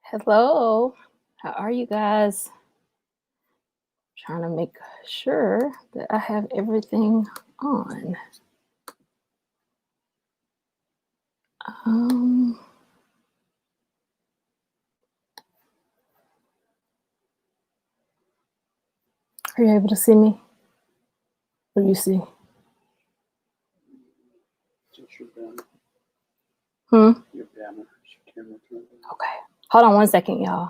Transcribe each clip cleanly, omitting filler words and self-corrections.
Hello. How are you guys? Trying to make sure that I have everything on. Um, are you able to see me? What do you see? Just your banner. Hmm? Your banner. Your camera turned on. Okay. Hold on one second, y'all.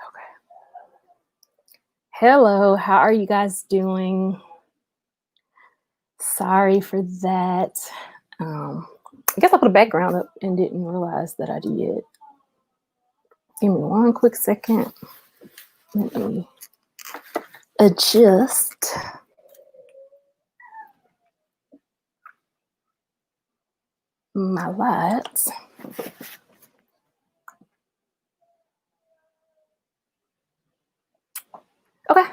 Okay. Hello. How are you guys doing? Sorry for that. I guess I put a background up and didn't realize that I did. Give me one quick second. Let me adjust my lights. Okay.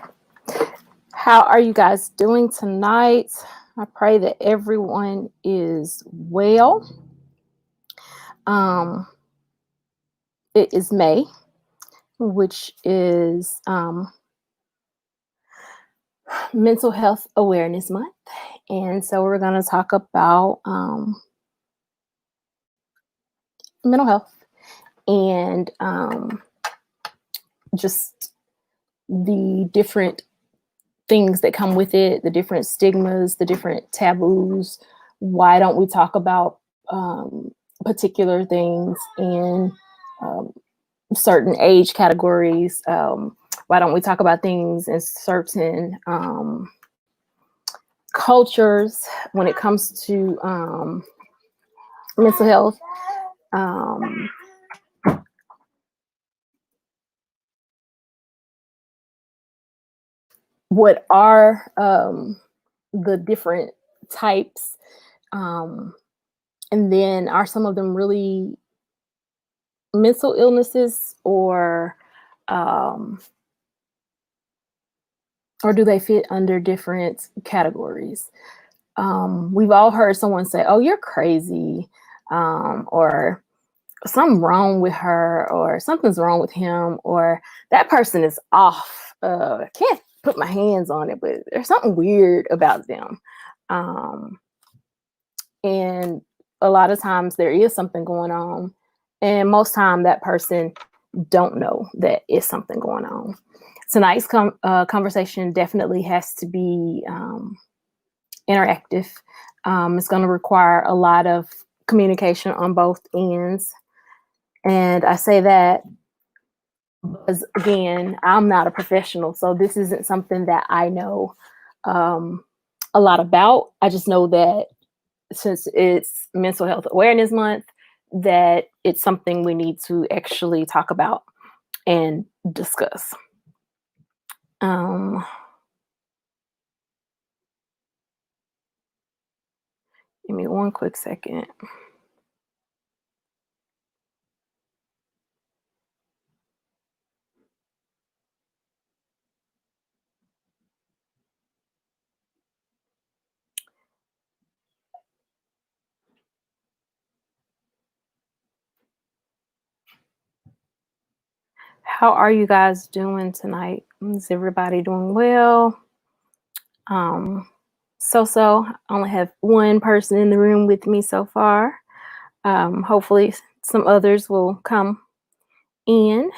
How are you guys doing tonight? I pray that everyone is well. Um, it is May, which is Mental Health Awareness Month. And so we're going to talk about mental health and just the different things that come with it, the different stigmas, the different taboos. Why don't we talk about particular things in certain age categories? Why don't we talk about things in certain cultures when it comes to mental health? What are the different types? And then are some of them really mental illnesses um, or do they fit under different categories? We've all heard someone say, "Oh, you're crazy," or "Something wrong with her," or "Something's wrong with him," or "That person is off. I can't put my hands on it, but there's something weird about them." Um, and a lot of times there is something going on, and most time that person don't know that it's something going on. Tonight's conversation definitely has to be interactive. It's going to require a lot of communication on both ends. And I say that because, again, I'm not a professional, so this isn't something that I know a lot about. I just know that since it's Mental Health Awareness Month, that it's something we need to actually talk about and discuss. Give me one quick second. How are you guys doing tonight? Is everybody doing well? So I only have one person in the room with me so far. Hopefully some others will come in.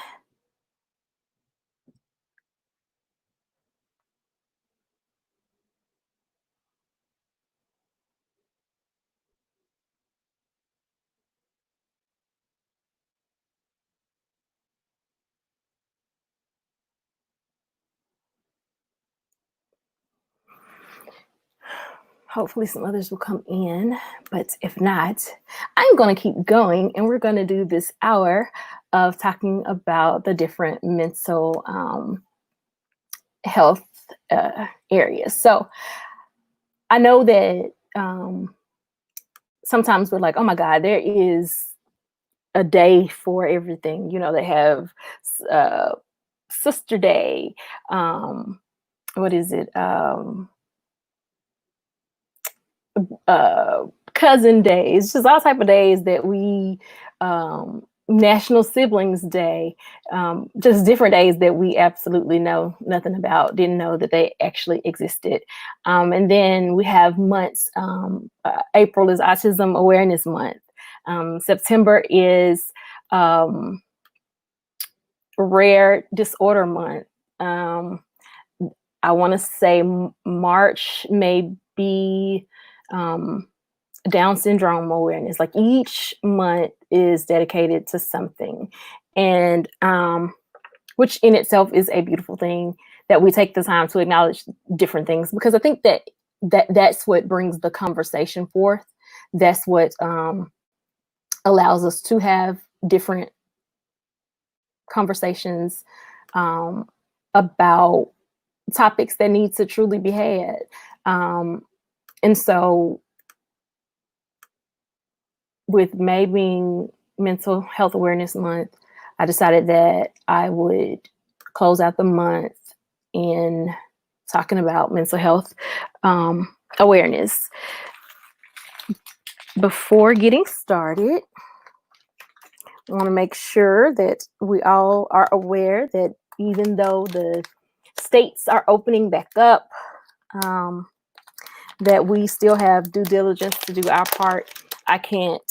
Hopefully some others will come in, but if not, I'm going to keep going and we're going to do this hour of talking about the different mental health areas. So I know that sometimes we're like, oh my God, there is a day for everything. You know, they have uh, Sister Day. What is it? Uh, Cousin days, just all type of days that we National Siblings Day, just different days that we absolutely know nothing about, didn't know that they actually existed. And then we have months. April is Autism Awareness Month. September is um, Rare Disorder Month. I want to say March may be Down syndrome awareness. Like each month is dedicated to something, and which in itself is a beautiful thing that we take the time to acknowledge different things, because I think that's what brings the conversation forth. That's what allows us to have different conversations about topics that need to truly be had. And so with May being Mental Health Awareness Month, I decided that I would close out the month in talking about mental health awareness. Before getting started, I want to make sure that we all are aware that even though the states are opening back up, that we still have due diligence to do our part. I can't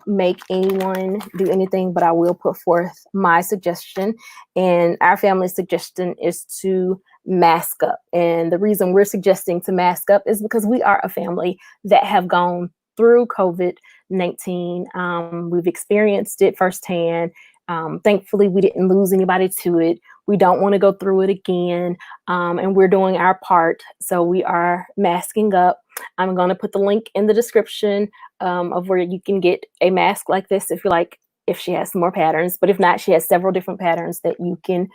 make anyone do anything, but I will put forth my suggestion. And our family's suggestion is to mask up. And the reason we're suggesting to mask up is because we are a family that have gone through COVID-19. We've experienced it firsthand. Thankfully, we didn't lose anybody to it. We don't want to go through it again. And we're doing our part. So we are masking up. I'm going to put the link in the description of where you can get a mask like this if you like, if she has some more patterns. But if not, she has several different patterns that you can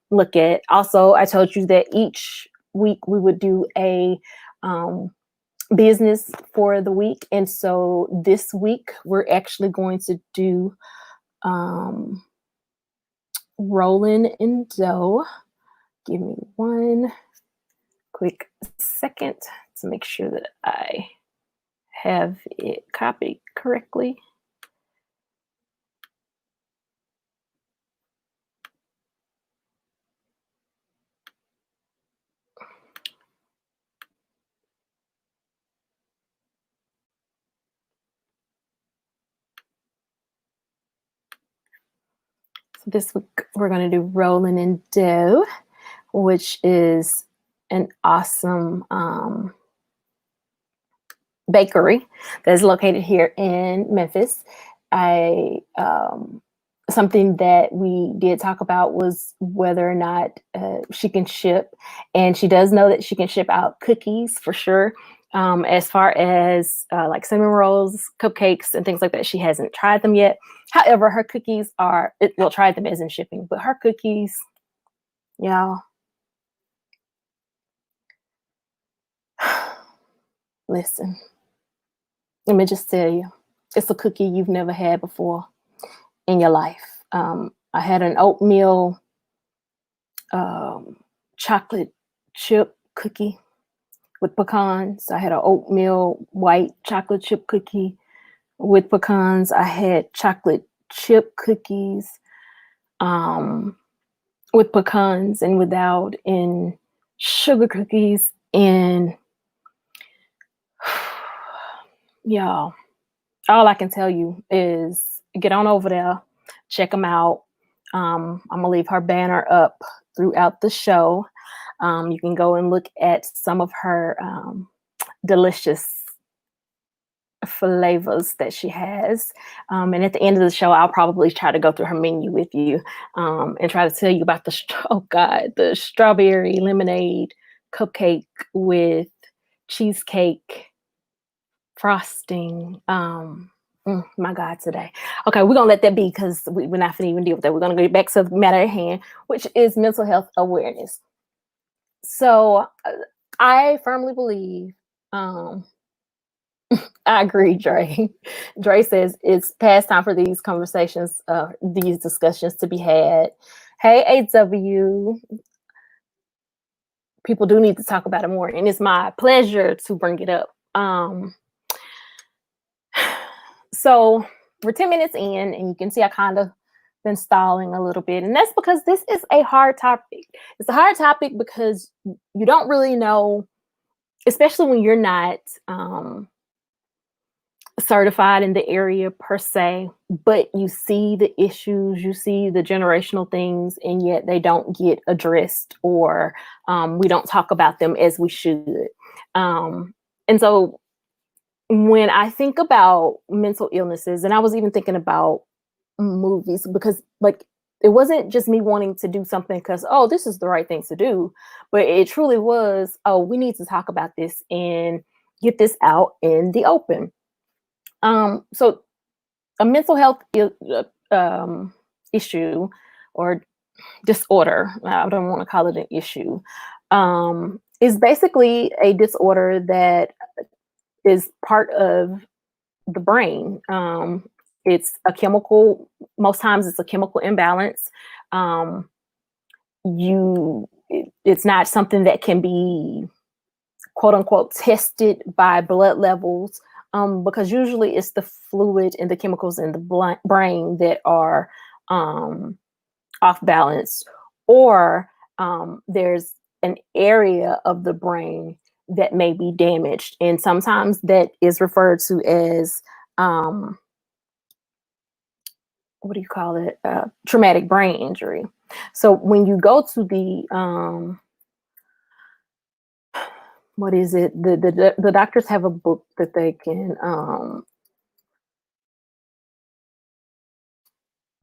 look at. Also, I told you that each week we would do a business for the week. And so this week we're actually going to do rolling in dough. Give me one quick second to make sure that I have it copied correctly. So this week we're going to do rolling in dough, which is an awesome bakery that's located here in Memphis. Something that we did talk about was whether or not she can ship, and she does know that she can ship out cookies for sure. As far as like cinnamon rolls, cupcakes, and things like that, she hasn't tried them yet. However, her cookies are, well, tried them as in shipping, but her cookies, y'all, listen, let me just tell you, it's a cookie you've never had before in your life. I had an oatmeal chocolate chip cookie with pecans. I had an oatmeal white chocolate chip cookie with pecans. I had chocolate chip cookies with pecans and without, and sugar cookies. And y'all, all I can tell you is get on over there, check them out. I'm gonna leave her banner up throughout the show. You can go and look at some of her delicious flavors that she has. And at the end of the show, I'll probably try to go through her menu with you and try to tell you about the strawberry lemonade cupcake with cheesecake frosting. My God, today. Okay, we're gonna let that be because we're not gonna even deal with that. We're gonna go back to the matter at hand, which is mental health awareness. So I firmly believe I agree, Dre. Dre says it's past time for these conversations, these discussions to be had. Hey, AW, people do need to talk about it more, and it's my pleasure to bring it up. So we're 10 minutes in, and you can see I kind of been stalling a little bit, and that's because this is a hard topic. It's a hard topic because you don't really know, especially when you're not certified in the area per se, but you see the issues, you see the generational things, and yet they don't get addressed, or we don't talk about them as we should. And so when I think about mental illnesses, and I was even thinking about movies, because like it wasn't just me wanting to do something because, oh, this is the right thing to do, but it truly was, oh, we need to talk about this and get this out in the open. So a mental health issue or disorder, I don't want to call it an issue, is basically a disorder that is part of the brain. It's a chemical, most times it's a chemical imbalance. It's not something that can be quote unquote tested by blood levels, because usually it's the fluid and the chemicals in the brain that are off balance, or there's an area of the brain that may be damaged. And sometimes that is referred to as, what do you call it? Traumatic brain injury. So when you go to the, what is it? The doctors have a book that they can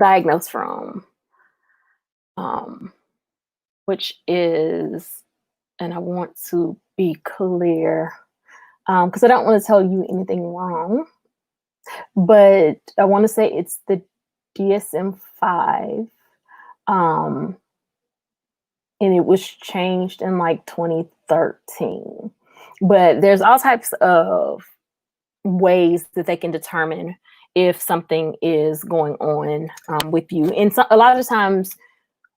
diagnose from, which is, and I want to be clear, because I don't want to tell you anything wrong, but I want to say it's the DSM-5, and it was changed in like 2013. But there's all types of ways that they can determine if something is going on with you. And so, a lot of times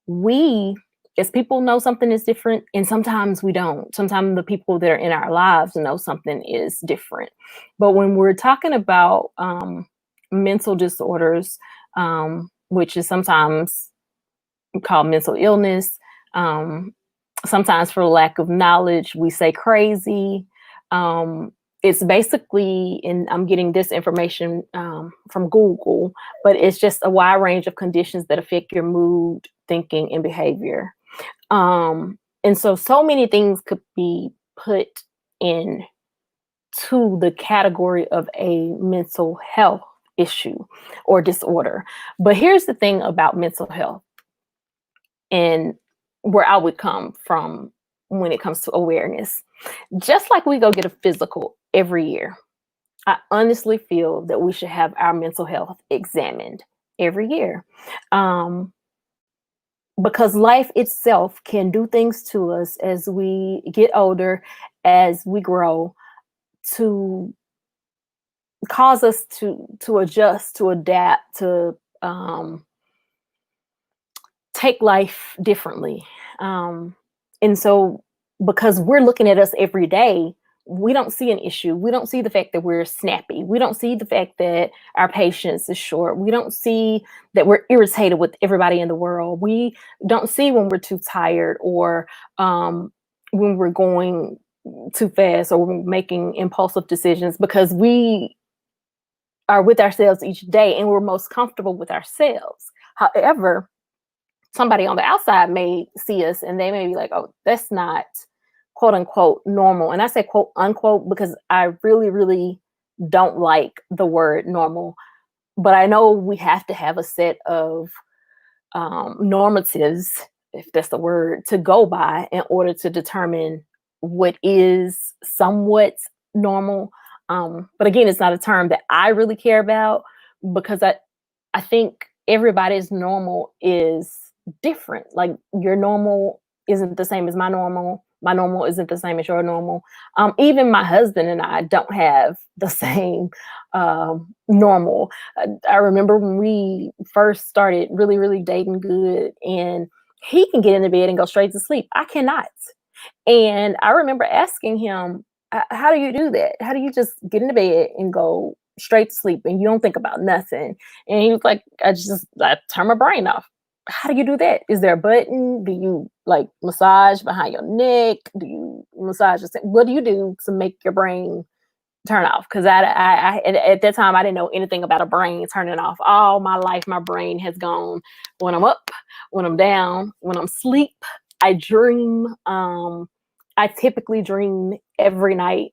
we as people know something is different, and sometimes we don't. Sometimes the people that are in our lives know something is different. But when we're talking about mental disorders, which is sometimes called mental illness, sometimes for lack of knowledge, we say crazy. It's basically, and I'm getting this information from Google, but it's just a wide range of conditions that affect your mood, thinking, and behavior. And so many things could be put in to the category of a mental health issue or disorder. But here's the thing about mental health, and where I would come from when it comes to awareness. Just like we go get a physical every year, I honestly feel that we should have our mental health examined every year. Because life itself can do things to us as we get older, as we grow, to cause us to adjust, to adapt, to take life differently. And so, because we're looking at us every day, we don't see an issue. We don't see the fact that we're snappy. We don't see the fact that our patience is short. We don't see that we're irritated with everybody in the world. We don't see when we're too tired, or when we're going too fast, or we're making impulsive decisions, because we are with ourselves each day and we're most comfortable with ourselves. However, somebody on the outside may see us and they may be like, oh, that's not quote unquote normal. And I say quote unquote because I really, really don't like the word normal. But I know we have to have a set of normatives, if that's the word, to go by in order to determine what is somewhat normal. But again, it's not a term that I really care about, because I think everybody's normal is different. Like, your normal isn't the same as my normal. my normal isn't the same as your normal. Even my husband and I don't have the same normal. I remember when we first started really, really dating good, and he can get into bed and go straight to sleep. I cannot. And I remember asking him, how do you do that? How do you just get into bed and go straight to sleep and you don't think about nothing?" And he was like, I turn my brain off. How do you do that? Is there a button? Do you like massage behind your neck? Do you massage what do you do to make your brain turn off? Because at that time I didn't know anything about a brain turning off. All my life, my brain has gone when I'm up, when I'm down, when I'm asleep. I dream. I typically dream every night,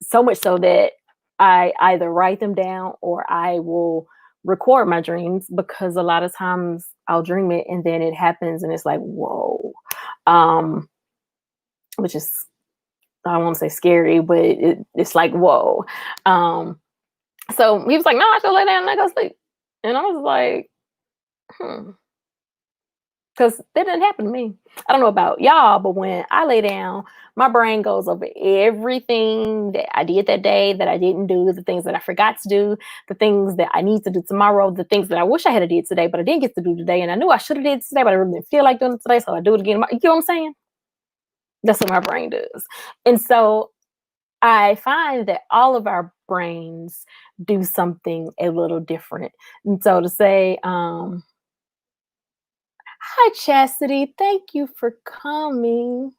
so much so that I either write them down or I will record my dreams, because a lot of times I'll dream it and then it happens and it's like, whoa, which is, I don't want to say scary, but it's like, whoa. So he was like, "No, I should lay down and I go sleep." And I was like, because that didn't happen to me. I don't know about y'all, but when I lay down, my brain goes over everything that I did that day that I didn't do, the things that I forgot to do, the things that I need to do tomorrow, the things that I wish I had did today, but I didn't get to do today. And I knew I should have did today, but I really didn't feel like doing it today. So I do it again. You know what I'm saying? That's what my brain does. And so I find that all of our brains do something a little different. And so to say, "Hi, Chastity. Thank you for coming.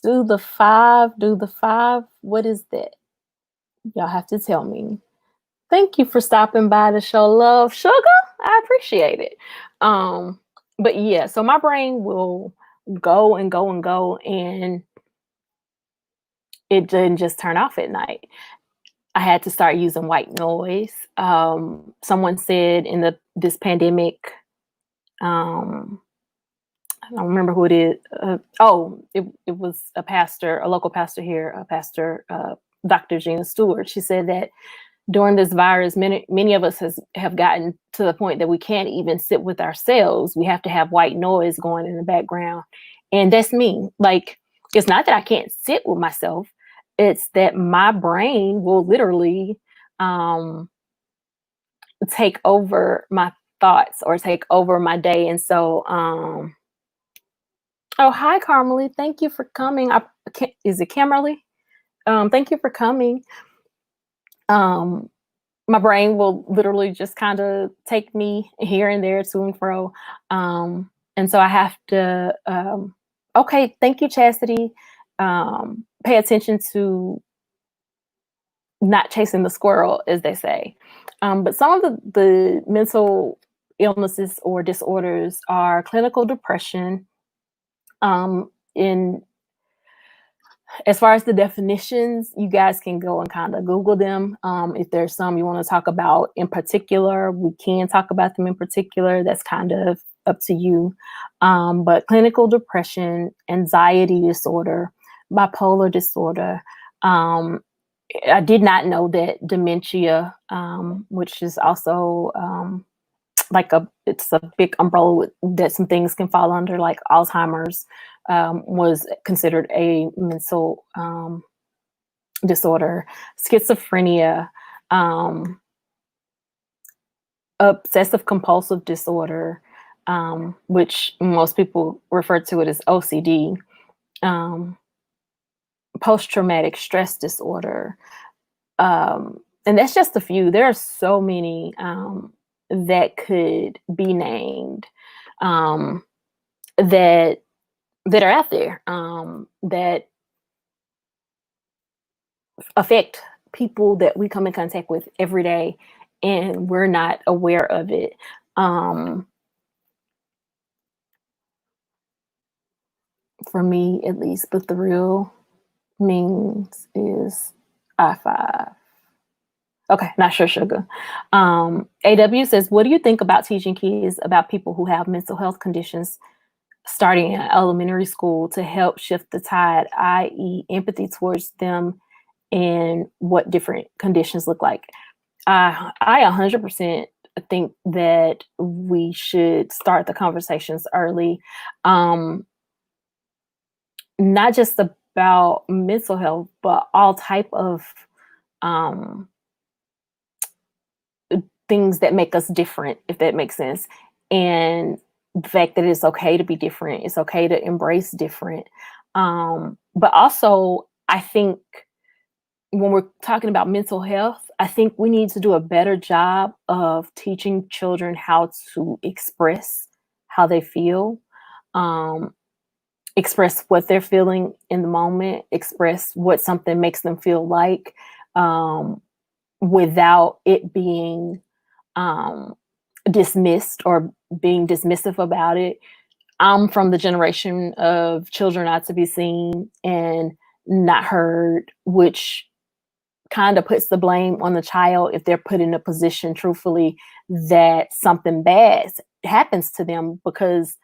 Do the five. Do the five. What is that? Y'all have to tell me. Thank you for stopping by to show love, sugar. I appreciate it." But yeah, so my brain will go and go and go, and it didn't just turn off at night. I had to start using white noise. Someone said in this pandemic, um, I don't remember who it is. It was a pastor, a local pastor here, a pastor, Dr. Gina Stewart. She said that during this virus, many of us have gotten to the point that we can't even sit with ourselves. We have to have white noise going in the background. And that's me. Like, it's not that I can't sit with myself. It's that my brain will literally take over my thoughts or take over my day. And so, oh, hi, Carmelie. Thank you for coming. Is it Kimberly? Thank you for coming. My brain will literally just kind of take me here and there, to and fro. And so I have to, okay, thank you, Chastity. Pay attention to not chasing the squirrel, as they say. But some of the mental illnesses or disorders are clinical depression. In As far as the definitions, you guys can go and kind of Google them. If there's some you want to talk about in particular, we can talk about them in particular. That's kind of up to you. But clinical depression, anxiety disorder, bipolar disorder. I did not know that dementia, which is also it's a big umbrella that some things can fall under, like Alzheimer's, was considered a mental disorder, schizophrenia, obsessive compulsive disorder, which most people refer to it as OCD, post-traumatic stress disorder. And that's just a few. There are so many that could be named, that are out there, that affect people that we come in contact with every day, and we're not aware of it. For me, at least, but the real means is I5. Okay, not sure, sugar. AW says, "What do you think about teaching kids about people who have mental health conditions starting in elementary school to help shift the tide, i.e., empathy towards them and what different conditions look like?" I 100% think that we should start the conversations early. not just about mental health, but all type of um, things that make us different, if that makes sense. And the fact that it's okay to be different, it's okay to embrace different. But also, I think when we're talking about mental health, I think we need to do a better job of teaching children how to express how they feel, um, express what they're feeling in the moment, express what something makes them feel like, um, without it being um, dismissed or being dismissive about it. I'm from the generation of children not to be seen and not heard, which kind of puts the blame on the child if they're put in a position, truthfully, that something bad happens to them, because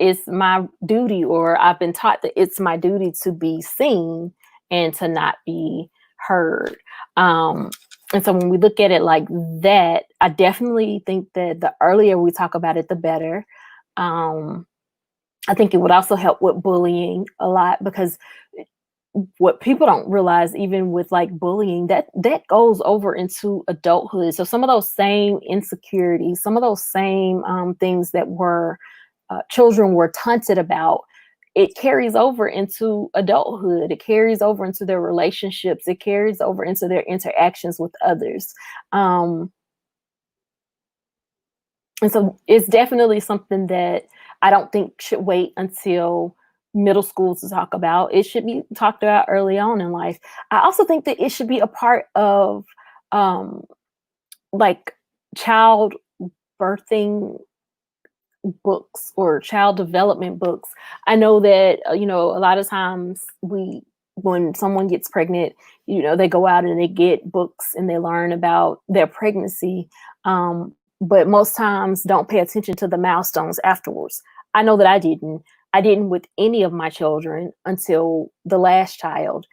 it's my duty, or I've been taught that it's my duty to be seen and to not be heard. Um, and so when we look at it like that, I definitely think that the earlier we talk about it, the better. Um, I think it would also help with bullying a lot, because what people don't realize, even with like bullying, that goes over into adulthood. So some of those same insecurities, some of those same things that were children were taunted about, it carries over into adulthood. It carries over into their relationships. It carries over into their interactions with others. Um, and so it's definitely something that I don't think should wait until middle school to talk about. It should be talked about early on in life. I also think that it should be a part of um, like child birthing books or child development books. I know that a lot of times when someone gets pregnant, they go out and they get books and they learn about their pregnancy, but most times don't pay attention to the milestones afterwards. I know that I didn't with any of my children until the last child.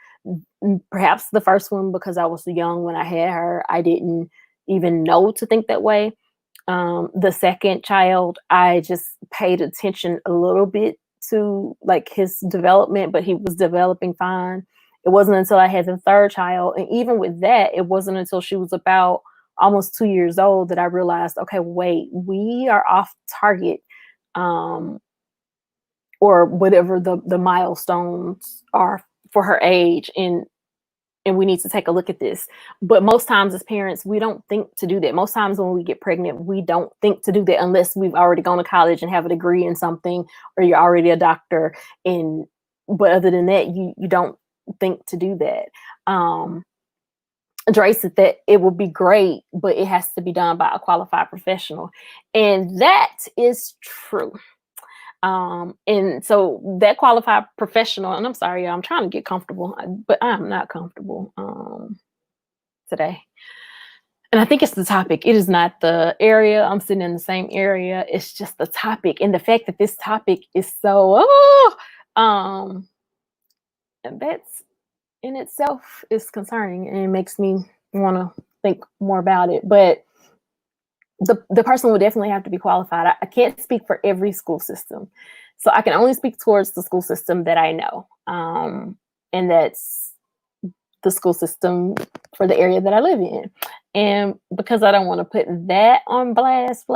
Perhaps the first one, because I was young when I had her, I didn't even know to think that way. The second child, I just paid attention a little bit to like his development, but he was developing fine. It wasn't until I had the third child, and even with that, it wasn't until she was about almost 2 years old that I realized, okay, wait, we are off target, um, or whatever the milestones are for her age, and we need to take a look at this. But most times as parents, we don't think to do that. Most times when we get pregnant, we don't think to do that unless we've already gone to college and have a degree in something, or you're already a doctor. And but other than that, you don't think to do that. Dre said that it will be great, but it has to be done by a qualified professional. And that is true. And so that qualified professional, and I'm sorry, I'm trying to get comfortable, but I'm not comfortable today. And I think it's the topic. It is not the area. I'm sitting in the same area. It's just the topic. And the fact that this topic is so, and that's in itself is concerning, and it makes me want to think more about it. But the person would definitely have to be qualified. I can't speak for every school system. So I can only speak towards the school system that I know. And that's the school system for the area that I live in. And because I don't want to put that on blast,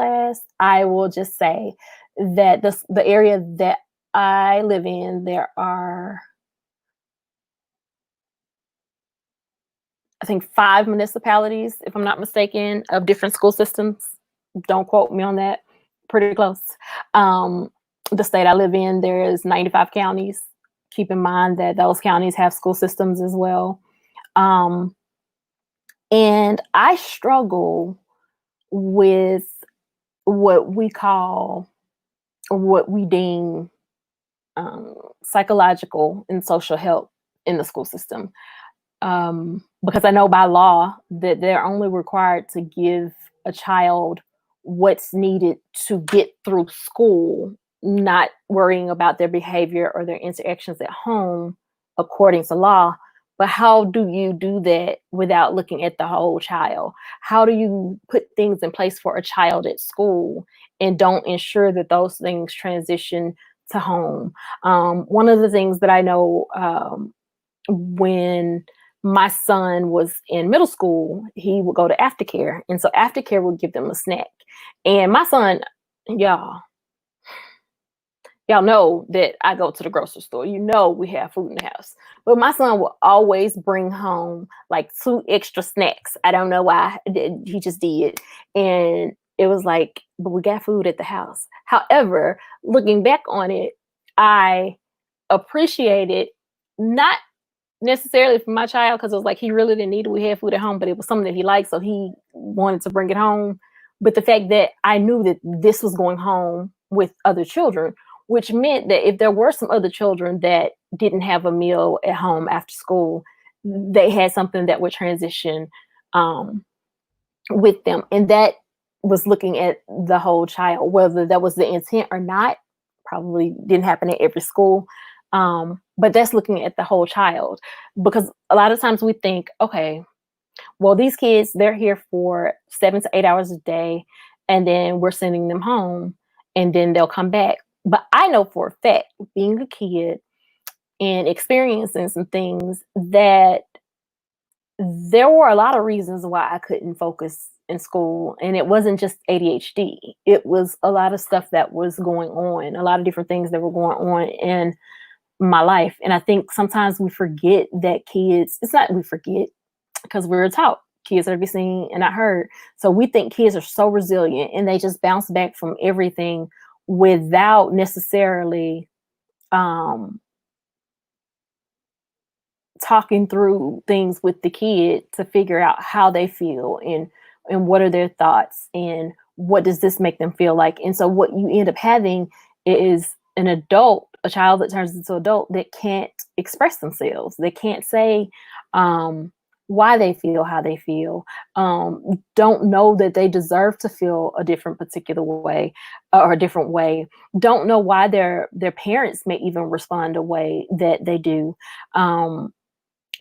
I will just say that the area that I live in, there are, I think, 5 municipalities, if I'm not mistaken, of different school systems. Don't quote me on that. Pretty close. Um, the state I live in, there is 95 counties. Keep in mind that those counties have school systems as well. Um, and I struggle with what we call, or what we deem, psychological and social help in the school system. Because I know by law that they're only required to give a child what's needed to get through school, not worrying about their behavior or their interactions at home according to law. But how do you do that without looking at the whole child? How do you put things in place for a child at school and don't ensure that those things transition to home. One of the things that I know, when my son was in middle school, he would go to aftercare. And so aftercare would give them a snack. And my son, y'all, y'all know that I go to the grocery store. You know we have food in the house. But my son will always bring home like 2 extra snacks. I don't know why. He just did. And it was like, but we got food at the house. However, looking back on it, I appreciate it, not necessarily for my child, because it was like he really didn't need it. We had food at home, but it was something that he liked, so he wanted to bring it home. But the fact that I knew that this was going home with other children, which meant that if there were some other children that didn't have a meal at home after school, they had something that would transition with them. And that was looking at the whole child, whether that was the intent or not. Probably didn't happen at every school. But that's looking at the whole child, because a lot of times we think, okay, well, these kids, they're here for 7 to 8 hours a day, and then we're sending them home, and then they'll come back. But I know for a fact, being a kid and experiencing some things, that there were a lot of reasons why I couldn't focus in school. And it wasn't just ADHD. It was a lot of stuff that was going on, a lot of different things that were going on in my life. And I think sometimes we forget that kids, it's not we forget, because we were taught kids are to be seen and not heard. So we think kids are so resilient and they just bounce back from everything without necessarily talking through things with the kid to figure out how they feel, and what are their thoughts, and what does this make them feel like. And so what you end up having is a child that turns into adult that can't express themselves. They can't say why they feel how they feel, don't know that they deserve to feel a different particular way, or a different way, don't know why their parents may even respond a way that they do.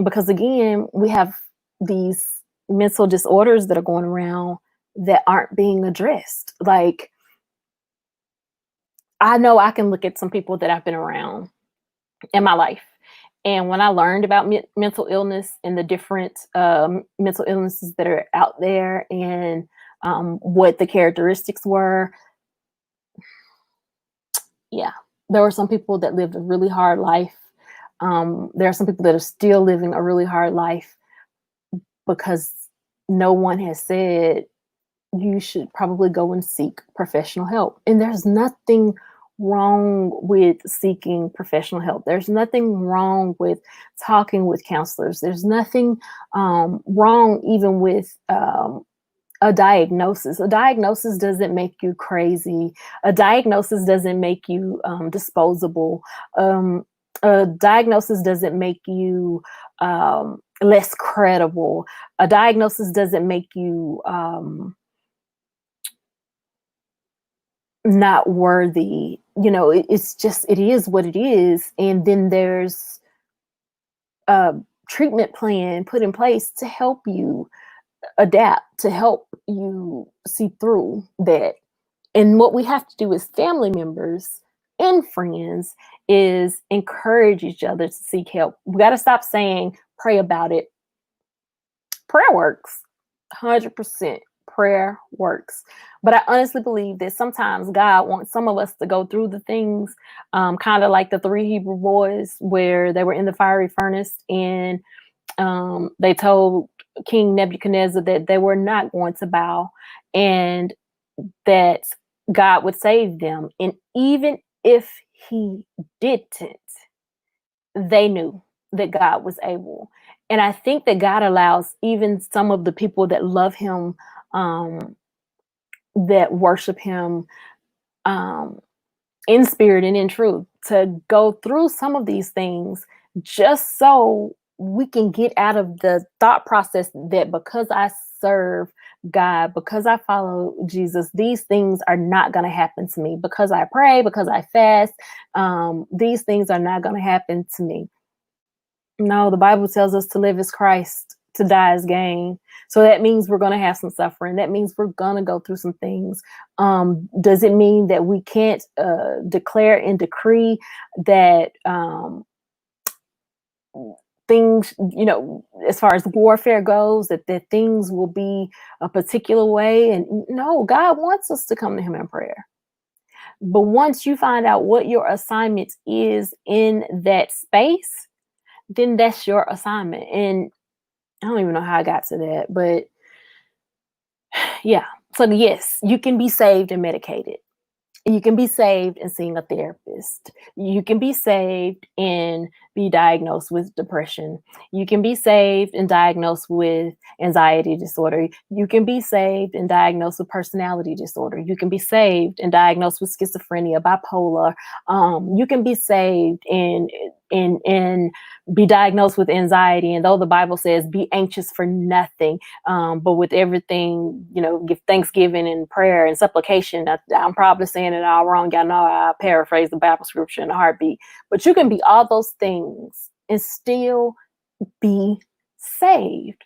Because again, we have these mental disorders that are going around that aren't being addressed. Like, I know I can look at some people that I've been around in my life, and when I learned about mental illness and the different mental illnesses that are out there, and what the characteristics were, yeah, there were some people that lived a really hard life. There are some people that are still living a really hard life because no one has said you should probably go and seek professional help. And there's nothing wrong with seeking professional help. There's nothing wrong with talking with counselors. There's nothing wrong even with a diagnosis. A diagnosis doesn't make you crazy. A diagnosis doesn't make you disposable. A diagnosis doesn't make you less credible. A diagnosis doesn't make you not worthy. It's just, it is what it is. And then there's a treatment plan put in place to help you adapt, to help you see through that. And what we have to do as family members and friends is encourage each other to seek help. We got to stop saying, pray about it. Prayer works, 100%. Prayer works. But I honestly believe that sometimes God wants some of us to go through the things, kind of like the 3 Hebrew boys, where they were in the fiery furnace, and they told King Nebuchadnezzar that they were not going to bow, and that God would save them. And even if he didn't, they knew that God was able. And I think that God allows even some of the people that love him, that worship him in spirit and in truth, to go through some of these things, just so we can get out of the thought process that because I serve God, because I follow Jesus, these things are not going to happen to me. Because I pray, because I fast, these things are not going to happen to me. No, the Bible tells us to live as Christ to die is gain. So that means we're going to have some suffering. That means we're going to go through some things. Does it mean that we can't declare and decree that things, as far as warfare goes, that things will be a particular way? And no, God wants us to come to him in prayer. But once you find out what your assignment is in that space, then that's your assignment. And I don't even know how I got to that, but yeah. So yes, you can be saved and medicated. You can be saved and seeing a therapist. You can be saved and be diagnosed with depression. You can be saved and diagnosed with anxiety disorder. You can be saved and diagnosed with personality disorder. You can be saved and diagnosed with schizophrenia, bipolar. You can be saved and be diagnosed with anxiety. And though the Bible says be anxious for nothing, but with everything, give thanksgiving and prayer and supplication. I'm probably saying it all wrong. Y'all know I paraphrase the Bible scripture in a heartbeat. But you can be all those things and still be saved.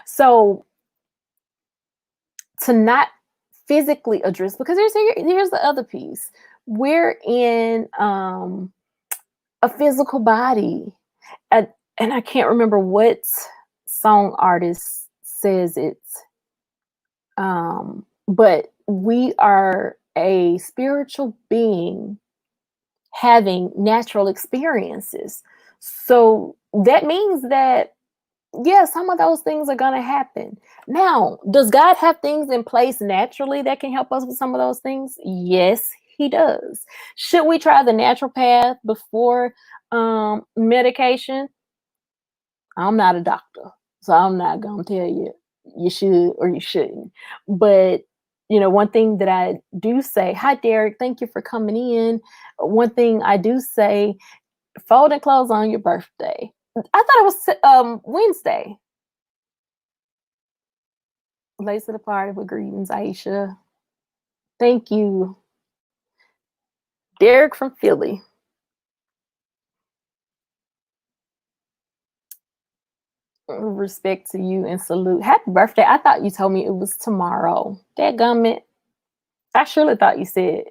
So to not physically address, because here's the other piece. We're in a physical body. And I can't remember what song artist says it. But we are a spiritual being having natural experiences. So that means that, yeah, some of those things are going to happen. Now, does God have things in place naturally that can help us with some of those things? Yes, he does. Should we try the natural path before medication? I'm not a doctor, so I'm not going to tell you you should or you shouldn't. But, one thing that I do say, hi, Derek, thank you for coming in. One thing I do say, folding clothes on your birthday. I thought it was Wednesday. Late to the party with greetings, Aisha. Thank you. Derek from Philly. Respect to you and salute. Happy birthday. I thought you told me it was tomorrow. Dadgummit. I surely thought you said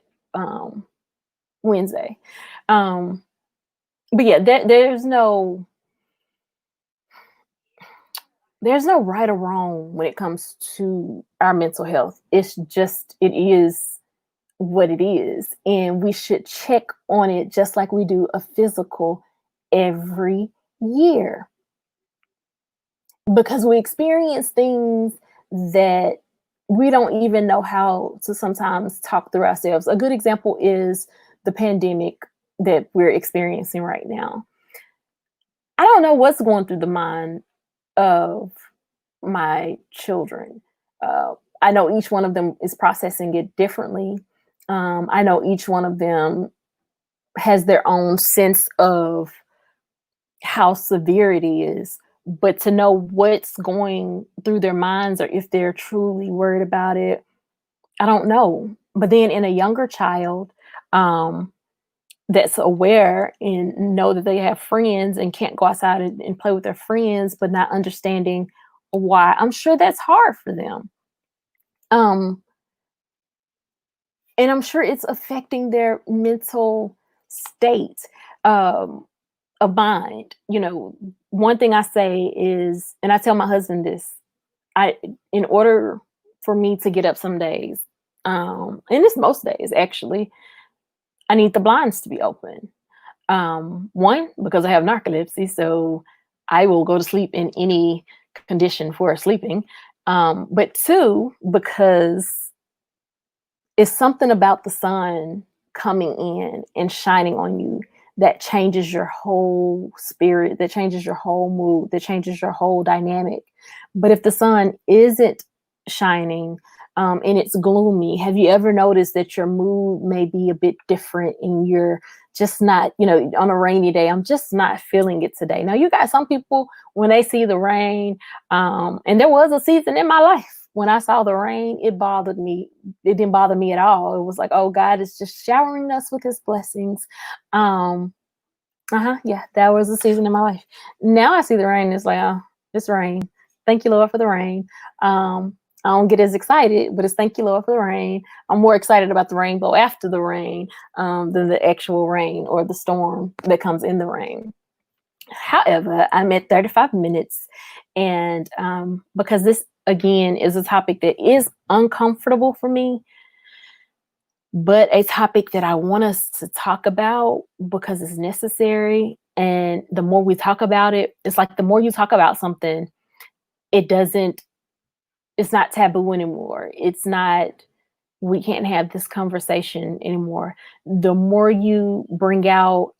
Wednesday. But yeah, there's no right or wrong when it comes to our mental health. It is what it is. And we should check on it just like we do a physical every year. Because we experience things that we don't even know how to sometimes talk through ourselves. A good example is the pandemic that we're experiencing right now. I don't know what's going through the mind of my children. I know each one of them is processing it differently. I know each one of them has their own sense of how severe it is, but to know what's going through their minds or if they're truly worried about it, I don't know. But then in a younger child, that's aware and know that they have friends and can't go outside and play with their friends, but not understanding why, I'm sure that's hard for them. And I'm sure it's affecting their mental state of mind. One thing I say is, and I tell my husband this, in order for me to get up some days, and it's most days actually, I need the blinds to be open. One, because I have narcolepsy, so I will go to sleep in any condition for sleeping. But two, because it's something about the sun coming in and shining on you that changes your whole spirit, that changes your whole mood, that changes your whole dynamic. But if the sun isn't shining and it's gloomy, have you ever noticed that your mood may be a bit different and you're just not, on a rainy day, I'm just not feeling it today. Now, you got some people, when they see the rain, and there was a season in my life when I saw the rain, it bothered me. It didn't bother me at all. It was like, oh, God is just showering us with his blessings. Yeah, that was a season in my life. Now I see the rain. It's like, oh, It's rain. Thank you, Lord, for the rain. I don't get as excited, but it's thank you, Lord, for the rain. I'm more excited about the rainbow after the rain than the actual rain or the storm that comes in the rain. However, I'm at 35 minutes, and because this again is a topic that is uncomfortable for me, but a topic that I want us to talk about because it's necessary. And the more we talk about it, it's like the more you talk about something, it doesn't, it's not taboo anymore. It's not, we can't have this conversation anymore. The more you bring out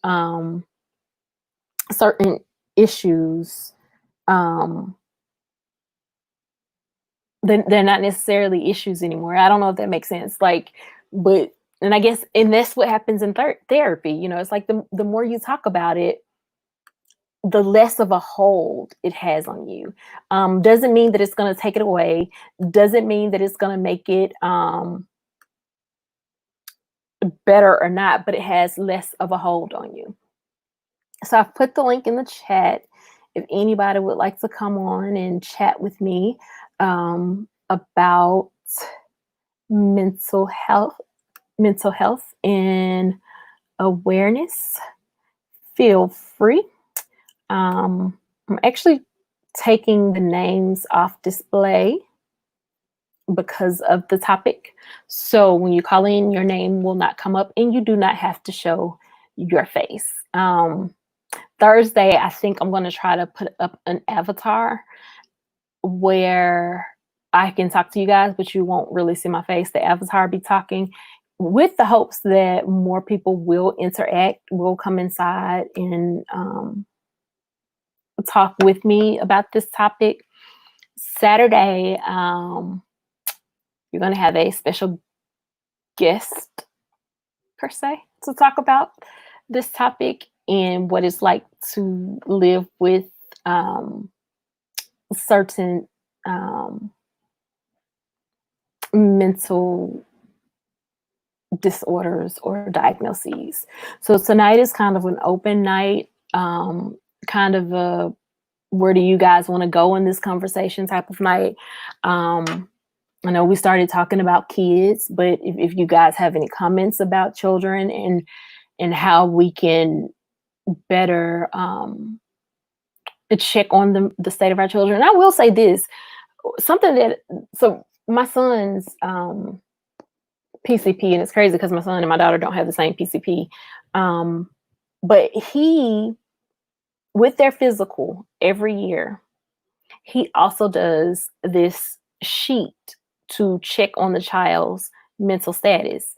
certain issues, um, then they're not necessarily issues anymore. I don't know if that makes sense. Like, but, and I guess, and that's what happens in therapy. You know, it's like the more you talk about it, the less of a hold it has on you. Doesn't mean that it's going to take it away. Doesn't mean that it's going to make it better or not, but it has less of a hold on you. So I've put the link in the chat if anybody would like to come on and chat with me about mental health and awareness. Feel free. I'm actually taking the names off display because of the topic. So when you call in, your name will not come up and you do not have to show your face. Thursday, I think I'm going to try to put up an avatar where I can talk to you guys, but you won't really see my face. The avatar be talking with the hopes that more people will interact, will come inside and talk with me about this topic. Saturday, you're going to have a special guest, per se, to talk about this topic and what it's like to live with certain mental disorders or diagnoses. So tonight is kind of an open night, kind of a where do you guys want to go in this conversation type of night. I know we started talking about kids, but if you guys have any comments about children and how we can better check on the state of our children. And I will say this, something that, so my son's PCP, and it's crazy because my son and my daughter don't have the same PCP. But he, with their physical every year, he also does this sheet to check on the child's mental status.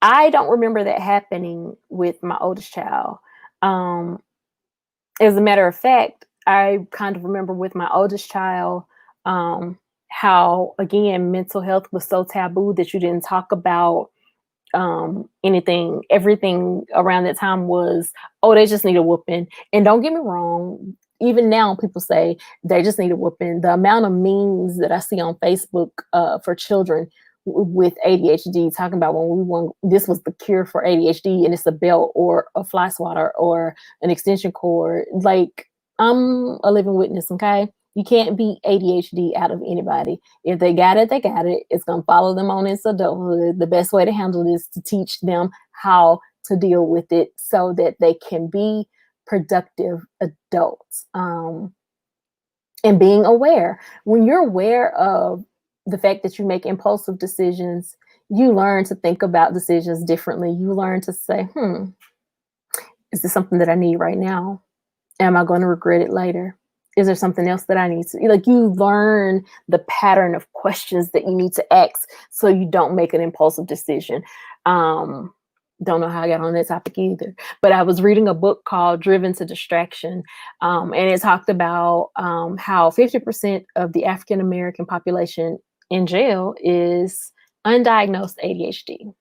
I don't remember that happening with my oldest child. As a matter of fact, I kind of remember with my oldest child, how, again, mental health was so taboo that you didn't talk about anything. Everything around that time was, oh, they just need a whooping. And don't get me wrong, even now people say they just need a whooping. The amount of memes that I see on Facebook for children with ADHD talking about this was the cure for ADHD and it's a belt or a fly swatter or an extension cord. Like, I'm a living witness, okay? You can't beat ADHD out of anybody. If they got it, they got it. It's going to follow them on into adulthood. The best way to handle it is to teach them how to deal with it so that they can be productive adults. And being aware. When you're aware of the fact that you make impulsive decisions, you learn to think about decisions differently. You learn to say, is this something that I need right now? Am I going to regret it later? Is there something else that I need to, like, you learn the pattern of questions that you need to ask so you don't make an impulsive decision. Don't know how I got on that topic either, but I was reading a book called Driven to Distraction. And it talked about how 50% of the African-American population in jail is undiagnosed ADHD.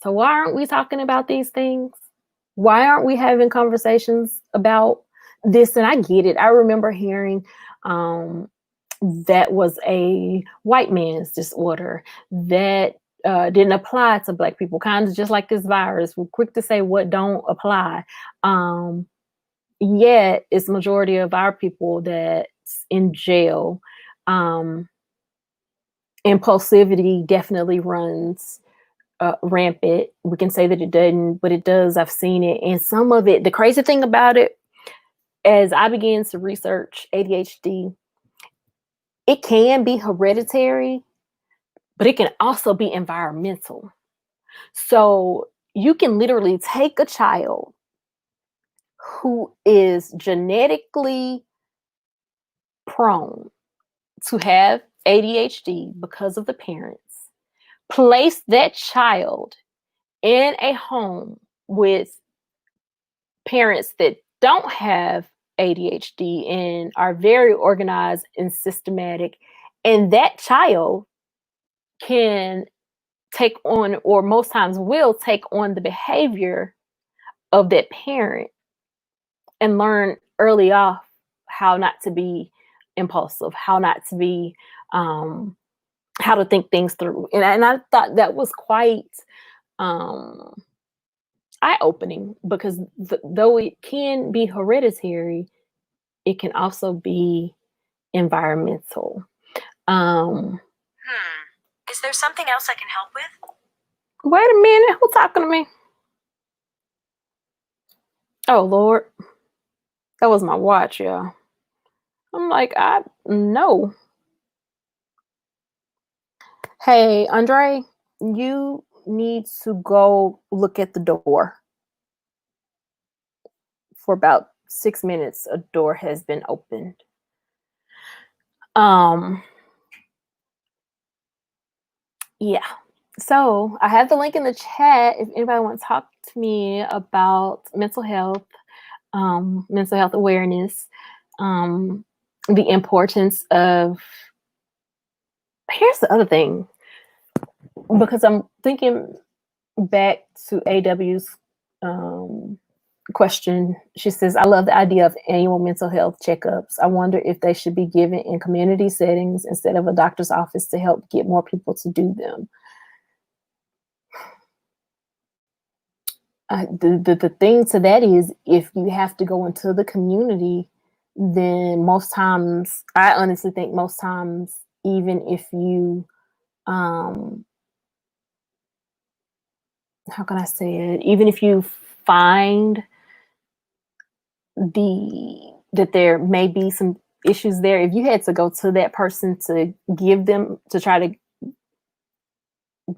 So why aren't we talking about these things? Why aren't we having conversations about this? And I get it. I remember hearing that was a white man's disorder that didn't apply to Black people, kind of just like this virus. We're quick to say what don't apply. yet it's majority of our people that's in jail. Um, Impulsivity definitely runs rampant. We can say that it doesn't, but it does. I've seen it. And some of it, the crazy thing about it, as I began to research ADHD, it can be hereditary, but it can also be environmental. So you can literally take a child who is genetically prone to have ADHD because of the parents, place that child in a home with parents that don't have ADHD and are very organized and systematic, and that child can take on, or most times will take on, the behavior of that parent and learn early off how not to be impulsive, how not to be, um, how to think things through. And I thought that was quite um, eye opening because though it can be hereditary, it can also be environmental. Um, Is there something else I can help with? Wait a minute, who's talking to me? Oh Lord, that was my watch, y'all. I'm like, I no. Hey, Andre, you need to go look at the door. For about 6 minutes, a door has been opened. Um, yeah. So I have the link in the chat if anybody wants to talk to me about mental health awareness, um, the importance of. Here's the other thing, because I'm thinking back to AW's question. She says, I love the idea of annual mental health checkups. I wonder if they should be given in community settings instead of a doctor's office to help get more people to do them. The thing to that is, if you have to go into the community, then most times, I honestly think most times, even if you, how can I say it? Even if you find that there may be some issues there, if you had to go to that person to try to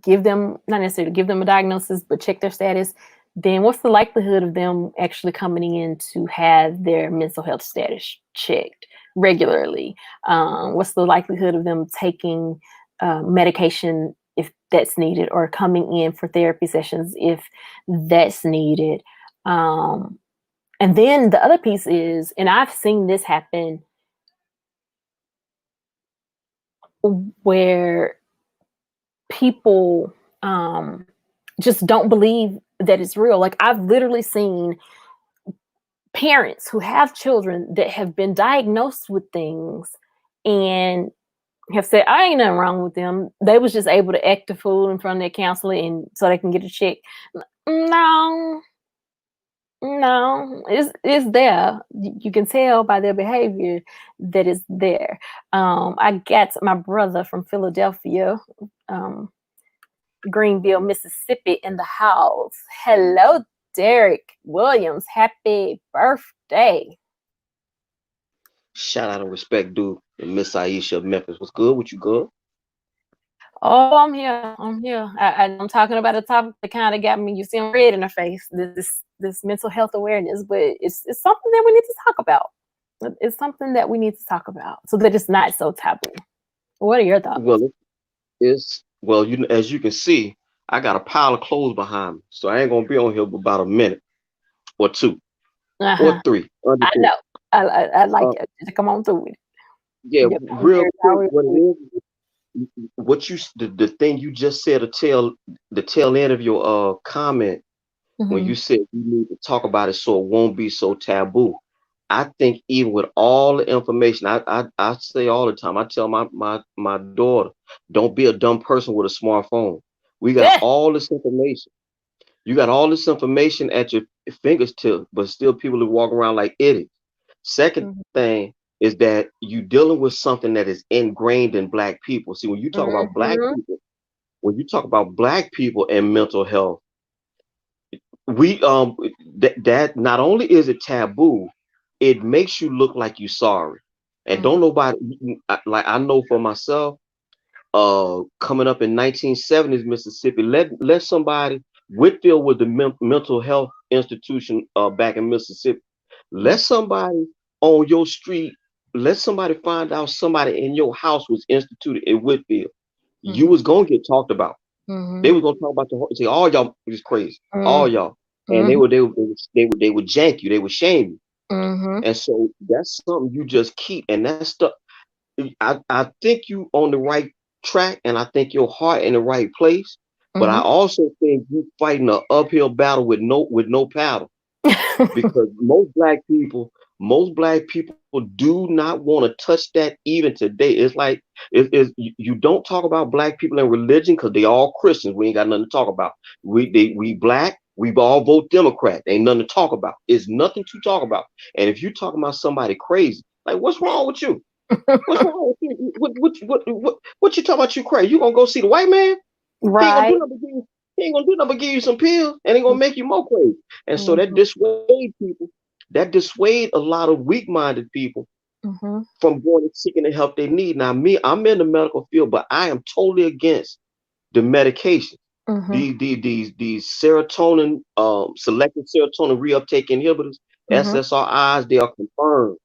give them, not necessarily give them a diagnosis, but check their status, then what's the likelihood of them actually coming in to have their mental health status checked regularly? What's the likelihood of them taking medication if that's needed, or coming in for therapy sessions if that's needed? And then the other piece is, and I've seen this happen where people just don't believe that it's real. Like, I've literally seen parents who have children that have been diagnosed with things and have said, I ain't nothing wrong with them. They was just able to act a fool in front of their counselor and so they can get a check. No, no, it's there. You can tell by their behavior that it's there. I got my brother from Philadelphia, Greenville, Mississippi, in the house. Hello, Derek Williams. Happy birthday. Shout out and respect, dude. And Miss Aisha of Memphis. What's good? What you good? Oh, I'm here. I'm talking about a topic that kind of got me. You see, I'm red in the face. This mental health awareness, but it's something that we need to talk about. It's something that we need to talk about so that it's not so taboo. What are your thoughts? Well, as you can see, I got a pile of clothes behind me, so I ain't gonna be on here for about a minute or two or three. I know. I like it. Just come on through it. Yeah, real quick. The thing you just said, the tail end of your comment, when you said we need to talk about it so it won't be so taboo. I think even with all the information, I say all the time, I tell my daughter, don't be a dumb person with a smartphone. We got Yeah. all this information. You got all this information at your fingertips, but still people are walking around like idiots. Second Mhm. thing is that you dealing with something that is ingrained in black people. See, when you talk about black Mhm. people, when you talk about black people and mental health, we that not only is it taboo, it makes you look like you sorry. And Mhm. don't nobody like I know for myself, coming up in 1970s Mississippi, let somebody Whitfield was the mental health institution back in Mississippi. Mhm. Let somebody on your street, let somebody find out somebody in your house was instituted in Whitfield. You Mhm. was gonna get talked about. They Mhm. was gonna talk about the whole say all y'all is crazy. All Mhm. y'all. And Mhm. they would jank you, they would shame you. Mhm. And so that's something you just keep, and that stuff I think you on the right track, and I think your heart in the right place. But I Mhm. also think you fighting an uphill battle with no paddle, because most black people do not want to touch that even today. It's like you don't talk about black people in religion because they all Christians. We ain't got nothing to talk about. We black. We all vote Democrat. Ain't nothing to talk about. It's nothing to talk about. And if you talking about somebody crazy, like what's wrong with you? What's wrong with you? What you talking about? You crazy? You gonna go see the white man? He ain't gonna do Right. nothing but give you, he ain't gonna do nothing but give you some pills, and he gonna make you more crazy. And so that Mhm. dissuade people, that dissuade a lot of weak-minded people Mhm. from going and seeking the help they need. Now, me, I'm in the medical field, but I am totally against the medication. Mhm. These serotonin, selective serotonin reuptake inhibitors, Mhm. SSRIs, they are confirmed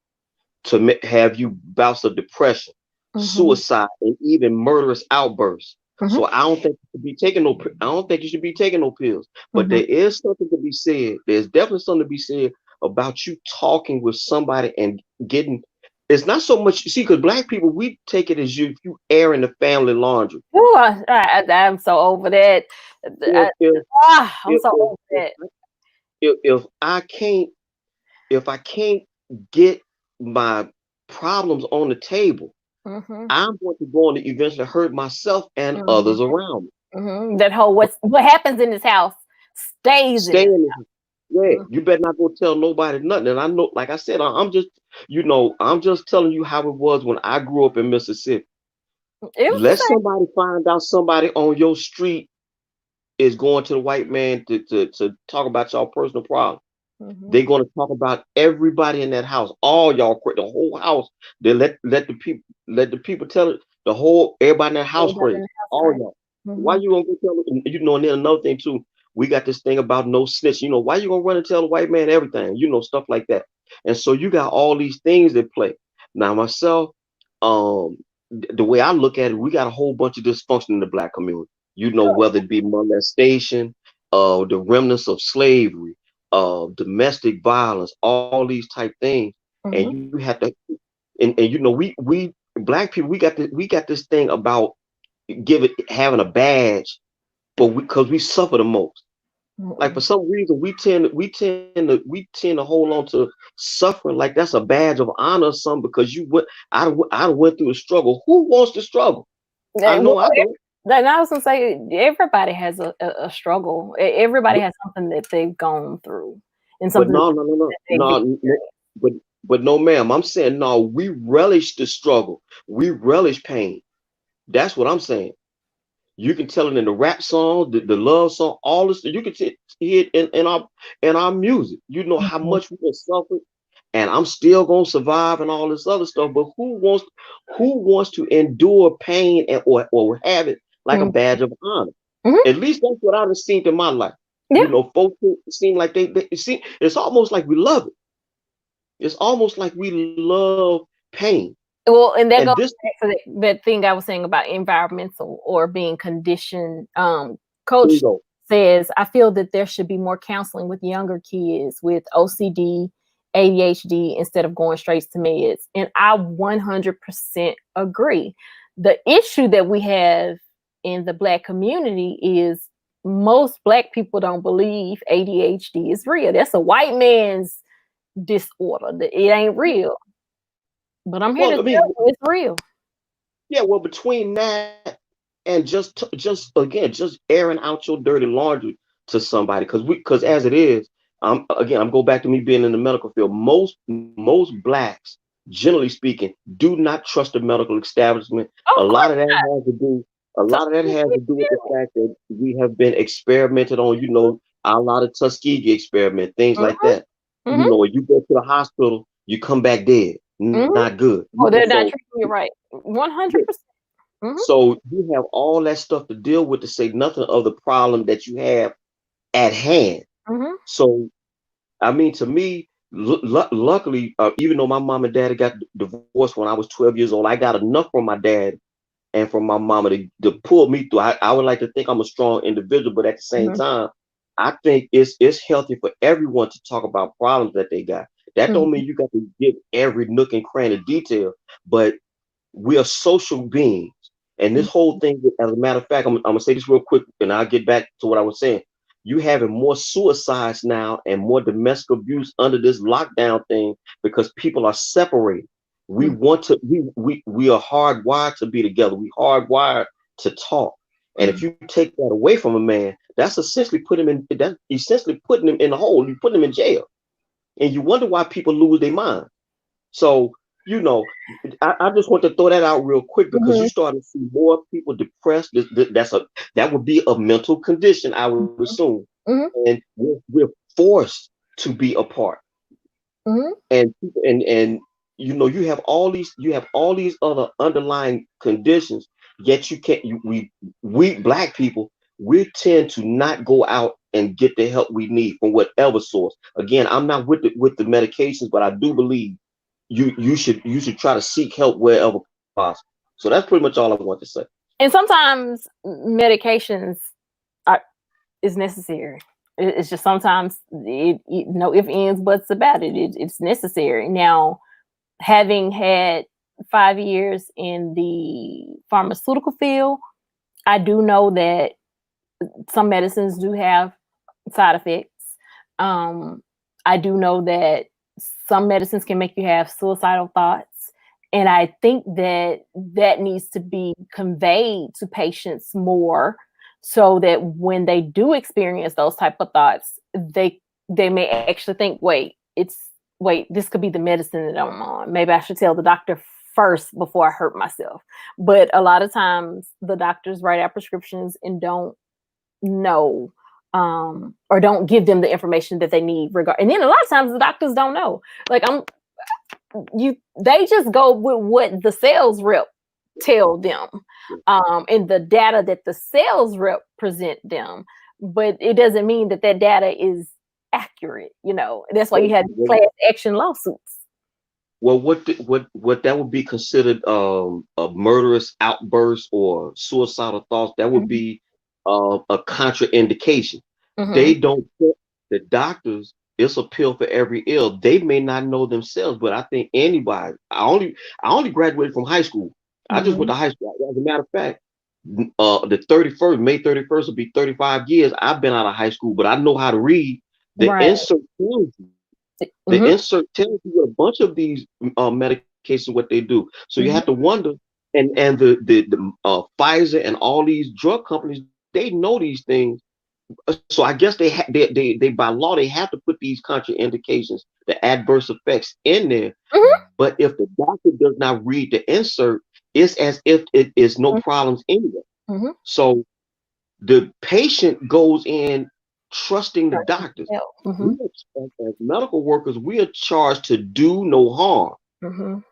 to have you bouts of depression, Mhm. suicide, and even murderous outbursts. Mhm. So I don't think you should be taking no. I don't think you should be taking no pills. But Mhm. there is something to be said. There's definitely something to be said about you talking with somebody and getting. It's not so much. See, because black people, we take it as you airing the family laundry. Ooh, I'm so over that. If I, if I'm so over that. if I can't if I can't get my problems on the table, Mhm. I'm going to go on to eventually hurt myself and Mhm. others around me. Mhm. That whole But what happens in this house stays in stay this. in this, yeah, Mhm. you better not go tell nobody nothing. And I know, like I said, I'm just, I'm just telling you how it was when I grew up in Mississippi. It was Let the somebody find out somebody on your street is going to the white man to talk about y'all personal problem. same. Mhm. They're going to talk about everybody in that house, all y'all, the whole house. They let the people tell it. The whole everybody in that house Everybody in crazy, the house all crazy. y'all. Why Mhm. you gonna go tell it? And then another thing too, we got this thing about no snitch. Why you gonna run and tell the white man everything? Stuff like that. And so you got all these things that play. Now myself, um, the way I look at it, we got a whole bunch of dysfunction in the black community. Whether it be molestation, the remnants of slavery, domestic violence, all these type things, and Mhm. you have to, and we black people we got this thing about having a badge, but because we suffer the most. Like for Mhm. some reason we tend to hold on to suffering like that's a badge of honor or something because you went I went through a struggle. Who wants to struggle? I Well, know I don't. then I was gonna say everybody has a struggle. Everybody has something that they've gone through and But something no, no, no, no, that they've no, no, experienced. but no, ma'am. I'm saying no. We relish the struggle. We relish pain. That's what I'm saying. You can tell it in the rap song, the love song, all this. You can hear it in our music. You know how Mhm. much we have suffered, and I'm still gonna survive and all this other stuff. But who wants to endure pain or have it like a Mhm. badge of honor? Mhm. At least that's what I've seen in my life. Yeah. Folks seem like they see. It's almost like we love it. It's almost like we love pain. Well, and that And goes this, back to that thing I was saying about environmental or being conditioned. there you Coach go. says, I feel that there should be more counseling with younger kids with OCD, ADHD instead of going straight to meds. And I 100% agree. The issue that we have in the Black community is most Black people don't believe ADHD is real. That's a white man's disorder. It ain't real. But I'm here to Well, I tell mean, you it's real. yeah. Well, between that and just again, just airing out your dirty laundry to somebody, because as it is, I'm go back to me being in the medical field. Most blacks, generally speaking, do not trust the medical establishment. Oh, A of lot course of that not. has to do. A So, lot of that has to do with the fact that we have been experimented on. A lot of Tuskegee experiment, things like mm-hmm, that. mm-hmm, When you go to the hospital, you come back dead, mm-hmm. not good. Oh, they're not So treating you right. yeah. 100%. Mm-hmm, So you have all that stuff to deal with, to say nothing of the problem that you have at hand. mm-hmm, So I mean, to me, luckily, even though my mom and dad got divorced when I was 12 years old, I got enough from my dad and from my mama to pull me through. I would like to think I'm a strong individual, but at the same mm-hmm, time, I think it's healthy for everyone to talk about problems that they got. That don't mm-hmm, mean you got to give every nook and cranny detail, but we are social beings. And this whole thing, as a matter of fact, I'm gonna say this real quick, and I'll get back to what I was saying. You having more suicides now and more domestic abuse under this lockdown thing because people are separated. We mm-hmm, want to, we are hardwired to be together. We hardwired to talk. And if you take that away from a man, that's essentially putting him in the hole. You putting him in jail. And you wonder why people lose their mind. So, you know, I just want to throw that out real quick because mm-hmm, you start to see more people depressed. That would be a mental condition, I would assume, mm-hmm, and we're forced to be apart. mm-hmm. And you have all these other underlying conditions, yet you can't. We black people, we tend to not go out and get the help we need from whatever source. Again, I'm not with the medications, but I do believe you should try to seek help wherever possible. So that's pretty much all I want to say. And sometimes medications are is necessary. It's just sometimes no if ands buts about it. It's necessary. Now, having had 5 years in the pharmaceutical field, I do know that some medicines do have side effects. Um, I do know that some medicines can make you have suicidal thoughts. And I think that that needs to be conveyed to patients more so that when they do experience those type of thoughts, they may actually think, wait, this could be the medicine that I'm on. Maybe I should tell the doctor first before I hurt myself. But a lot of times the doctors write out prescriptions and don't know or don't give them the information that they need and then a lot of times the doctors don't know. Like they just go with what the sales rep tell them and the data that the sales rep present them, but it doesn't mean that that data is accurate. That's why you have Well, class action lawsuits. what that would be considered a murderous outburst or suicidal thoughts, that would Mhm, be a contraindication. They mhm, don't put the doctors, it's a pill for every ill. They may not know themselves, but I think anybody, I only graduated from high school. I just went mhm. to high school. As a matter of fact, May 31st will be 35 years. I've been out of high school, but I know how to read. The Right. insert tells you the Mhm, insert tells you what a bunch of these medications what they do. So you have mhm, to wonder, and the Pfizer and all these drug companies, they know these things. So I guess they by law they have to put these contraindications, the adverse effects in there. mhm, But if the doctor does not read the insert, it's as if it is no problems anyway. mhm. So the patient goes in trusting the doctors. We Mhm, as medical workers, we are charged to do no harm. mhm,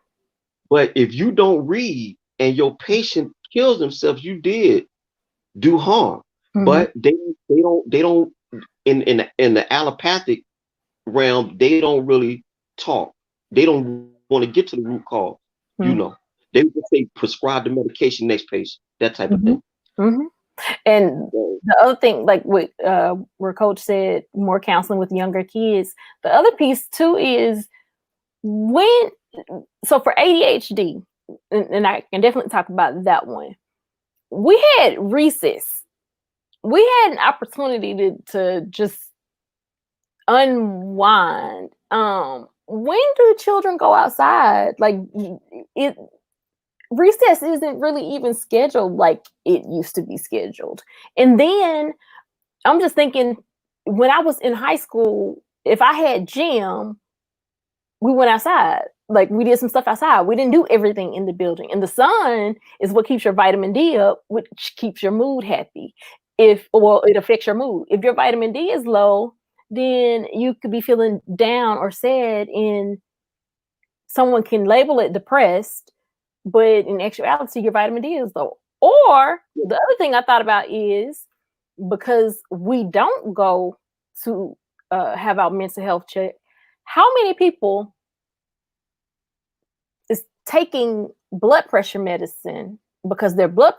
But if you don't read and your patient kills themselves, you did do harm. mhm, But they don't in the allopathic realm, they don't really talk. They don't want to get to the root cause, you mhm, know. They would just say prescribe the medication next patient, that type of mhm, thing. mhm. And So, the other thing, like where Coach said, more counseling with younger kids. The other piece too is when. So for ADHD, and I can definitely talk about that one. We had recess. We had an opportunity to just unwind. When do children go outside? Like it recess isn't really even scheduled like it used to be scheduled. And then I'm just thinking, when I was in high school, if I had gym, we went outside. Like, we did some stuff outside. We didn't do everything in the building. And the sun is what keeps your vitamin D up, which keeps your mood happy. It affects your mood. If your vitamin D is low, then you could be feeling down or sad, and someone can label it depressed, but in actuality, your vitamin D is low. Or the other thing I thought about is, because we don't go to have our mental health check, how many people is taking blood pressure medicine because their blood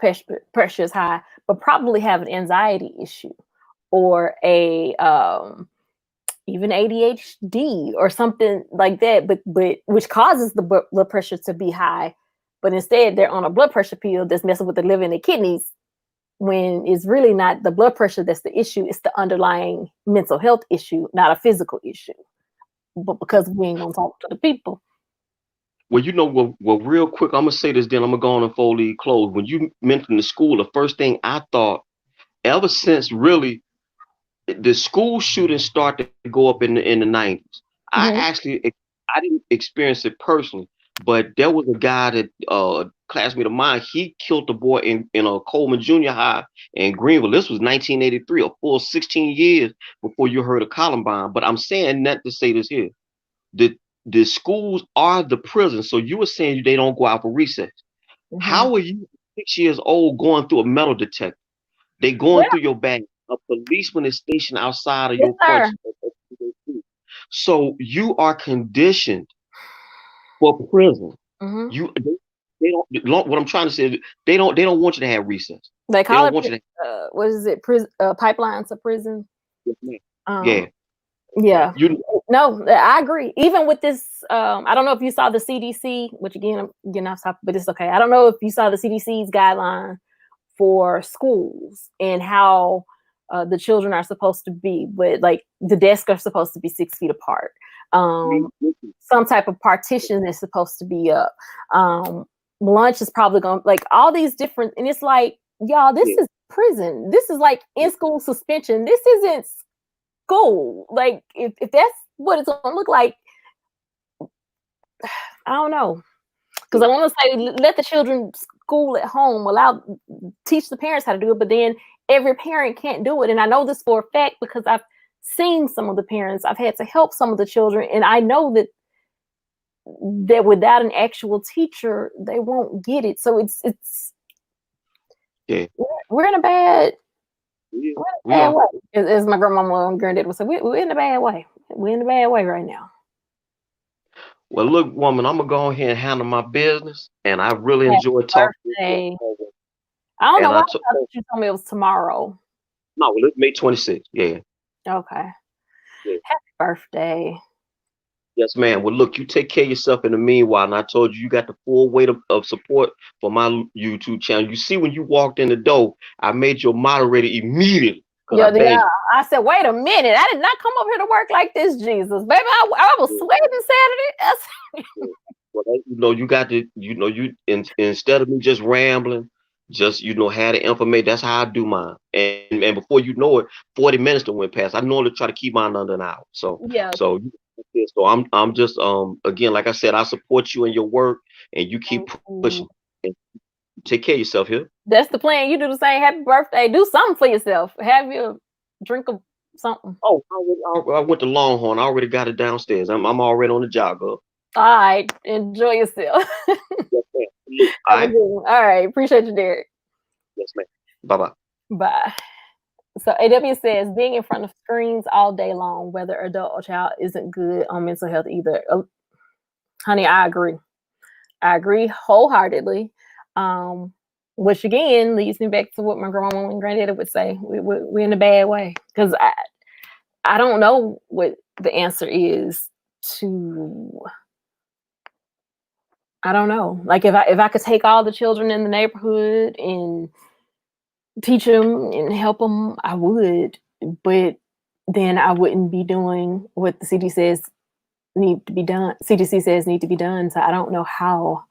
pressure is high, but probably have an anxiety issue, or a even ADHD or something like that, but which causes the blood pressure to be high, but instead they're on a blood pressure pill that's messing with the liver and the kidneys, when it's really not the blood pressure that's the issue, it's the underlying mental health issue, not a physical issue. But because we ain't gonna talk to the people. Well, well, real quick, I'm gonna say this, then I'm gonna go on and fold these clothes. When you mentioned the school, the first thing I thought, ever since really the school shootings started to go up in the 90s. Mhm. I didn't experience it personally, but there was a guy that classmate of mine, he killed a boy in a Coleman Junior High in Greenville. This was 1983, a full 16 years before you heard of Columbine. But I'm saying that to say this here. The schools are the prison. So you were saying they don't go out for recess. Mhm. How are you 6 years old going through a metal detector? They going Yeah. through your bag. A policeman is stationed outside of Yes, your front. sir. So you are conditioned for prison. Mhm. They don't. What I'm trying to say is they don't want you to have recess. They They call don't it want you to. what is it? Prison pipelines to prison. Yeah, Um, yeah. you. No, I agree. Even with this, I don't know if you saw the CDC, which again, I'm getting off topic, but it's okay. I don't know if you saw the CDC's guideline for schools and how the children are supposed to be, but like the desks are supposed to be 6 feet apart. Some type of partition is supposed to be up. Um, Lunch is probably going to, like, all these different, and it's like, y'all, this Yeah, is prison. This is like in school suspension. This isn't school. Like, if that's what it's going to look like, I don't know. Because I want to say, let the children school at home, teach the parents how to do it, but then every parent can't do it. And I know this for a fact because I've seen some of the parents. I've had to help some of the children, and I know that without an actual teacher, they won't get it. So it's yeah, we're in a bad yeah. we're in a We bad are. way. As my grandmama and granddad would say, we're in a bad way. We're in a bad way right now. Well, look, woman, I'm gonna go ahead and handle my business, and I really Happy enjoyed talking with birthday. you. I don't know And why I I took thought that you told me it was tomorrow. no, well, it's May 26th. Yeah, Okay. yeah. Happy birthday. Yes, ma'am. Well, look, you take care of yourself in the meanwhile. And I told you, you got the full weight of support for my YouTube channel. You see, when you walked in the door, I made your moderator immediately because I Yeah. begged I said, wait a minute. I did not come over here to work like this, Jesus. Baby, I was you. sweating Saturday. Yeah. Well, you got to, instead of me just rambling, just had the information. That's how I do mine. And before you know it, 40 minutes to went past. I normally try to keep mine under an hour. So Yeah. so so I'm just again, like I said, I support you in your work, and you keep Thank you. pushing. And take care of yourself here. That's the plan. You do the same. Happy birthday. Do something for yourself. Have your drink of something. Oh, I went to Longhorn. I already got it downstairs. I'm already on the job, girl. All right. Enjoy yourself. Yes, ma'am. Look, all Have a right. good one. All right. Appreciate you, Derek. Yes, ma'am. Bye bye. Bye. So AW says being in front of screens all day long, whether adult or child, isn't good on mental health either. Honey, I agree. I agree wholeheartedly. Which again leads me back to what my grandma and granddaddy would say. We're in a bad way. Because I don't know what the answer is to. I don't know. Like, if I could take all the children in the neighborhood and teach them and help them, I would. But then I wouldn't be doing what the CDC says need to be done. CDC says need to be done. So I don't know how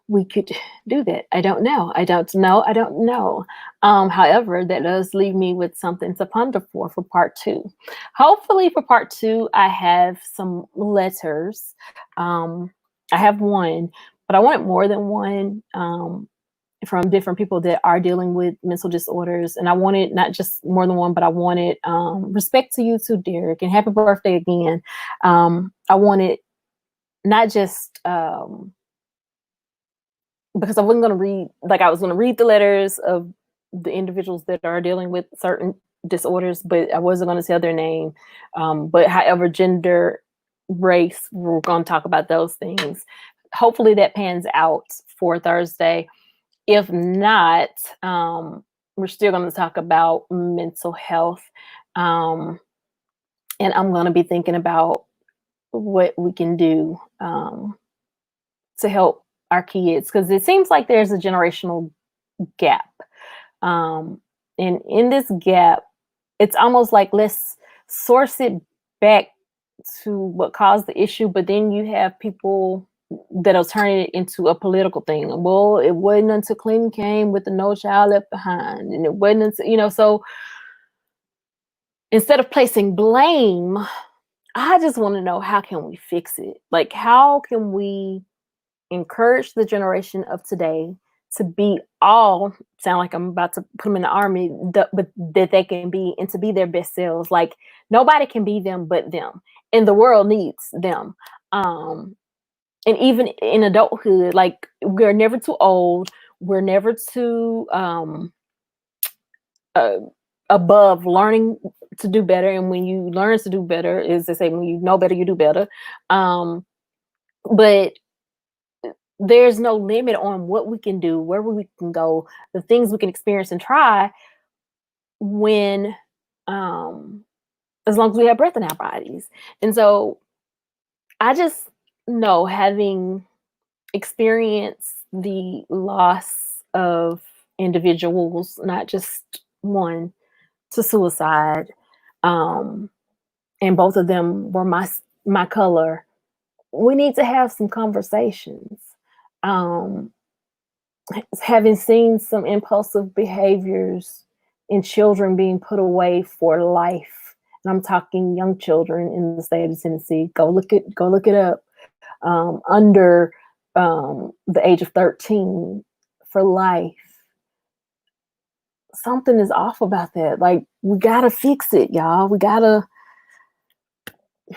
we could do that. I don't know. I don't know. I don't know. However, that does leave me with something to ponder for part two. Hopefully, for part two, I have some letters. I have one, but I wanted more than one. From different people that are dealing with mental disorders. And I wanted not just more than one, but I wanted respect to you too, Derek, and happy birthday again. I wanted not just because I wasn't going to read, like I was going to read the letters of the individuals that are dealing with certain disorders, but I wasn't going to tell their name. But however, gender, race, we're going to talk about those things. Hopefully that pans out for Thursday. If not, we're still going to talk about mental health. And I'm going to be thinking about what we can do to help our kids, because it seems like there's a generational gap. And in this gap, it's almost like let's source it back to what caused the issue, but then you have people that'll turn it into a political thing. Well, it wasn't until Clinton came with the No Child Left Behind, and it wasn't until, so instead of placing blame, I just want to know, how can we fix it? Like, how can we encourage the generation of today to be all, sound like I'm about to put them in the army, but that they can be, and to be their best selves. Like, nobody can be them but them, and the world needs them. And even in adulthood, like, we're never too old. We're never too above learning to do better. And when you learn to do better, is they say, when you know better, you do better. But there's no limit on what we can do, where we can go, the things we can experience and try when, as long as we have breath in our bodies. And so I just know, having experienced the loss of individuals, not just one, to suicide, and both of them were my color, we need to have some conversations. Having seen some impulsive behaviors in children being put away for life, and I'm talking young children in the state of Tennessee. Go look it up. Under the age of 13 for life. Something is off about that. Like, we gotta fix it, y'all. We gotta, I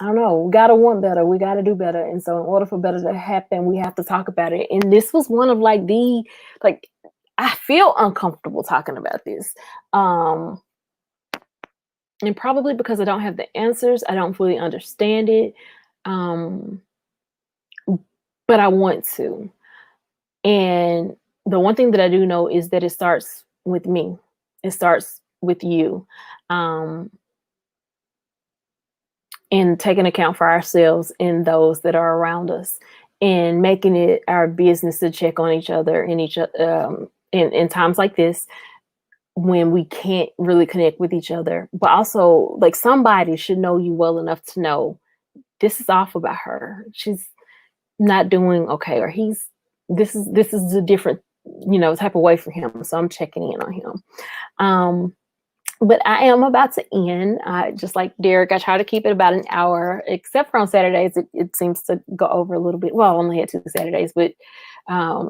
don't know, we gotta want better. We gotta do better. And so in order for better to happen, we have to talk about it. And this was one of I feel uncomfortable talking about this. And probably because I don't have the answers, I don't fully understand it. But I want to. And the one thing that I do know is that it starts with me. It starts with you. And taking account for ourselves and those that are around us, and making it our business to check on each other in times like this, when we can't really connect with each other. But also, like, somebody should know you well enough to know, this is off about her. She's not doing okay, or this is a different, type of way for him. So I'm checking in on him. But I am about to end. Just like Derek, I try to keep it about an hour, except for on Saturdays. It seems to go over a little bit. Well, I only had 2 Saturdays, but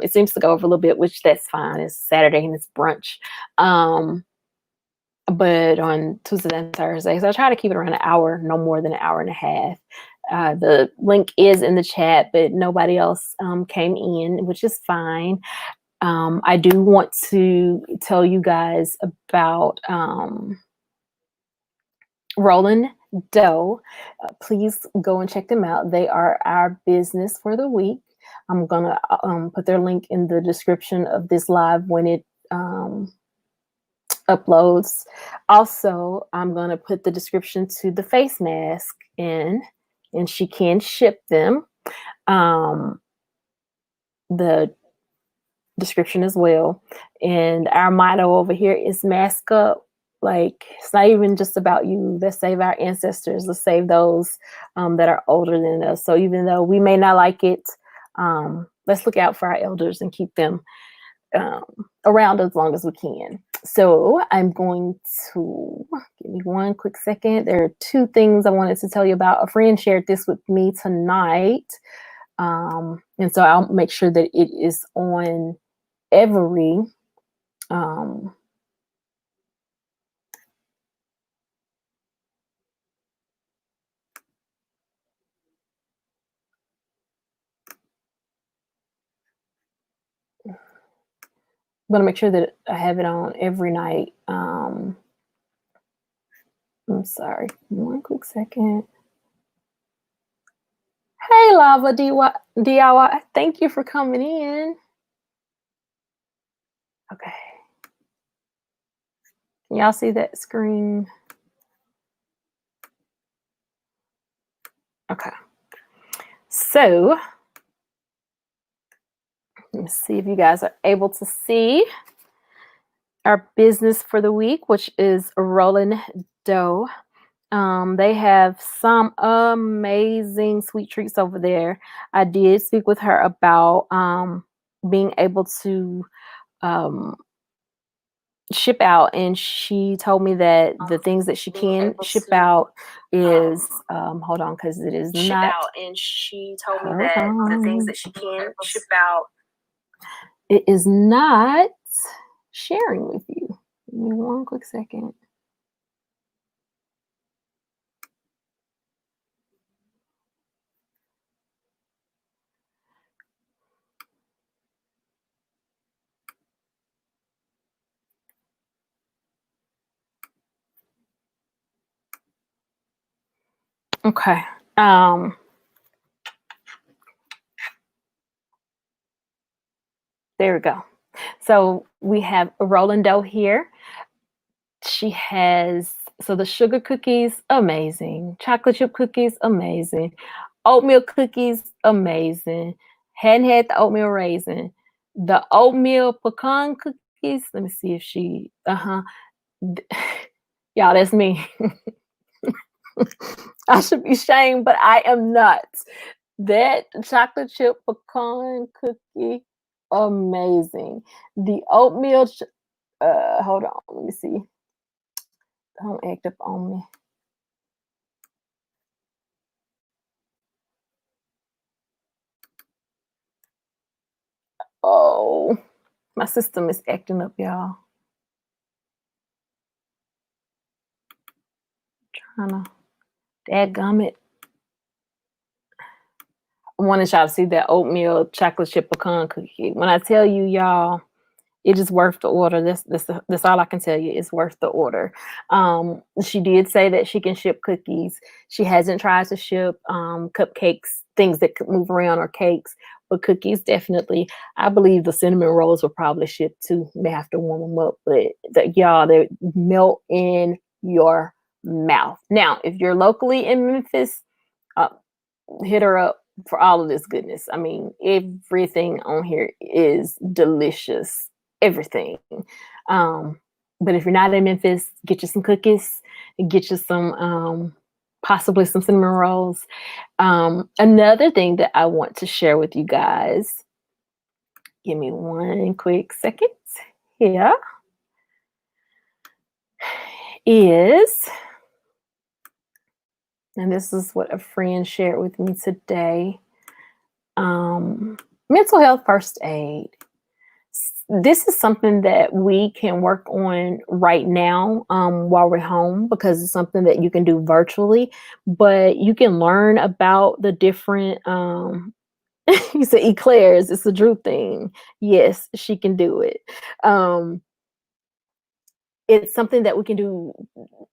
it seems to go over a little bit, which that's fine. It's Saturday and it's brunch. But on Tuesdays and Thursdays, I try to keep it around an hour, no more than an hour and a half. The link is in the chat, but nobody else came in, which is fine. I do want to tell you guys about Roland Doe. Please go and check them out. They are our business for the week. I'm going to put their link in the description of this live when it uploads. Also, I'm going to put the description to the face mask in, and she can ship them. The description as well. And our motto over here is mask up. Like, it's not even just about you. Let's save our ancestors. Let's save those that are older than us. So even though we may not like it, let's look out for our elders and keep them around as long as we can. So I'm going to give me one quick second. There are two things I wanted to tell you about. A friend shared this with me tonight. And so I'll make sure that it is on every I'm gonna make sure that I have it on every night. I'm sorry, one quick second. Hey, Lava DIY, thank you for coming in. Okay. Can y'all see that screen? Okay. So, let me see if you guys are able to see our business for the week, which is rolling dough. They have some amazing sweet treats over there. I did speak with her about being able to ship out, and she told me that the things that she can ship out is hold on, because it is Ship not out, and she told me that the things that she can ship out. It is not sharing with you. Give me one quick second. Okay. There we go. So we have a rolling dough here. She has, so the sugar cookies, amazing. Chocolate chip cookies, amazing. Oatmeal cookies, amazing. Hadn't had the oatmeal raisin. The oatmeal pecan cookies, let me see if she, y'all, that's me. I should be shamed, but I am not. That chocolate chip pecan cookie, amazing. The oatmeal, hold on, let me see. Don't act up on me. Oh, my system is acting up, y'all. Trying to, dadgummit. I wanted y'all to see that oatmeal chocolate chip pecan cookie. When I tell you, y'all, it is worth the order. That's all I can tell you. It's worth the order. She did say that she can ship cookies. She hasn't tried to ship cupcakes, things that could move around, or cakes, but cookies definitely. I believe the cinnamon rolls will probably ship too. May have to warm them up, but y'all, they melt in your mouth. Now, if you're locally in Memphis, hit her up for all of this goodness. I mean, everything on here is delicious. Everything. But if you're not in Memphis, get you some cookies, get you some possibly some cinnamon rolls. Another thing that I want to share with you guys, give me one quick second here, is, and this is what a friend shared with me today, mental health first aid. This is something that we can work on right now while we're home, because it's something that you can do virtually, but you can learn about the different, you said eclairs, it's a Drew thing. Yes, she can do it. It's something that we can do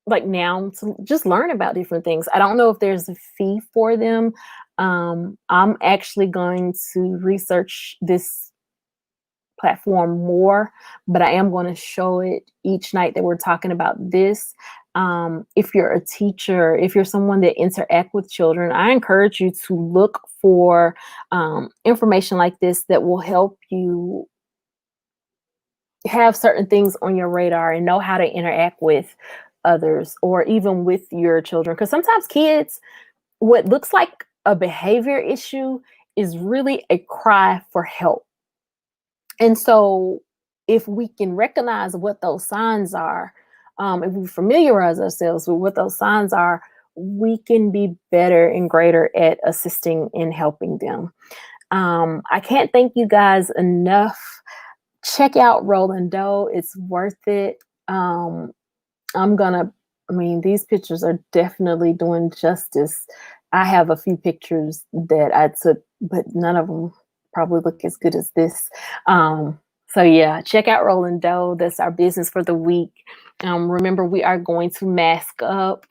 like now to just learn about different things. I don't know if there's a fee for them. I'm actually going to research this platform more, but I am going to show it each night that we're talking about this. If you're a teacher, if you're someone that interact with children, I encourage you to look for information like this that will help you have certain things on your radar and know how to interact with others, or even with your children. Because sometimes kids, what looks like a behavior issue is really a cry for help. And so if we can recognize what those signs are, if we familiarize ourselves with what those signs are, we can be better and greater at assisting and helping them. I can't thank you guys enough. Check out Rolling Dough. It's worth it. These pictures are definitely doing justice. I have a few pictures that I took, but none of them probably look as good as this. So yeah, check out Rolling Dough. That's our business for the week. Remember, we are going to mask up.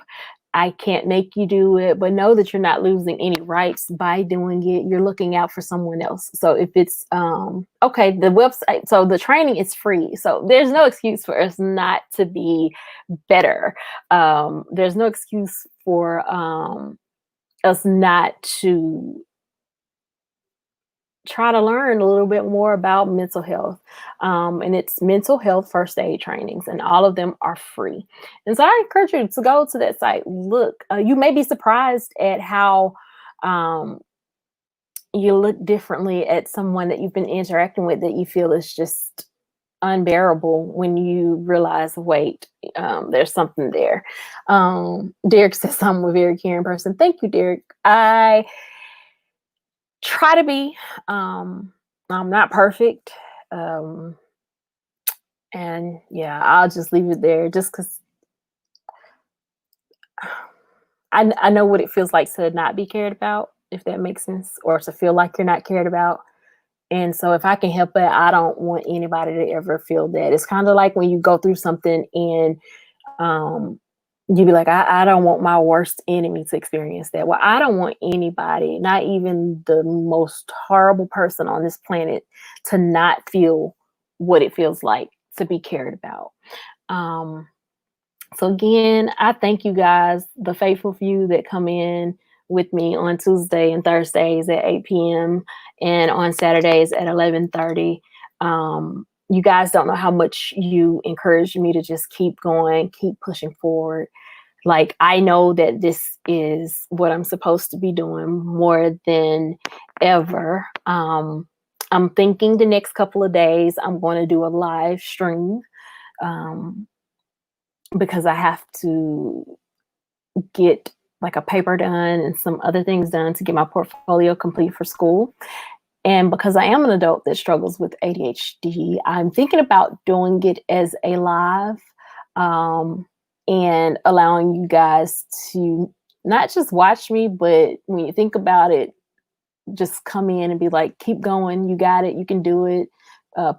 I can't make you do it, but know that you're not losing any rights by doing it. You're looking out for someone else. So if it's okay, the website, so the training is free. So there's no excuse for us not to be better. There's no excuse for us not to try to learn a little bit more about mental health. And it's mental health first aid trainings, and all of them are free. And so I encourage you to go to that site. Look, you may be surprised at how you look differently at someone that you've been interacting with that you feel is just unbearable when you realize, wait, there's something there. Derek says I'm a very caring person. Thank you, Derek. I try to be. I'm not perfect. And yeah, I'll just leave it there just because I know what it feels like to not be cared about, if that makes sense, or to feel like you're not cared about. And so if I can help it, I don't want anybody to ever feel that. It's kind of like when you go through something and you be like, I don't want my worst enemy to experience that. Well, I don't want anybody, not even the most horrible person on this planet, to not feel what it feels like to be cared about. So again, I thank you guys, the faithful few that come in with me on Tuesday and Thursdays at 8 p.m. and on Saturdays at 11:30. You guys don't know how much you encourage me to just keep going, keep pushing forward. Like, I know that this is what I'm supposed to be doing more than ever. I'm thinking the next couple of days I'm going to do a live stream because I have to get like a paper done and some other things done to get my portfolio complete for school. And because I am an adult that struggles with ADHD, I'm thinking about doing it as a live and allowing you guys to not just watch me, but when you think about it, just come in and be like, keep going. You got it. You can do it.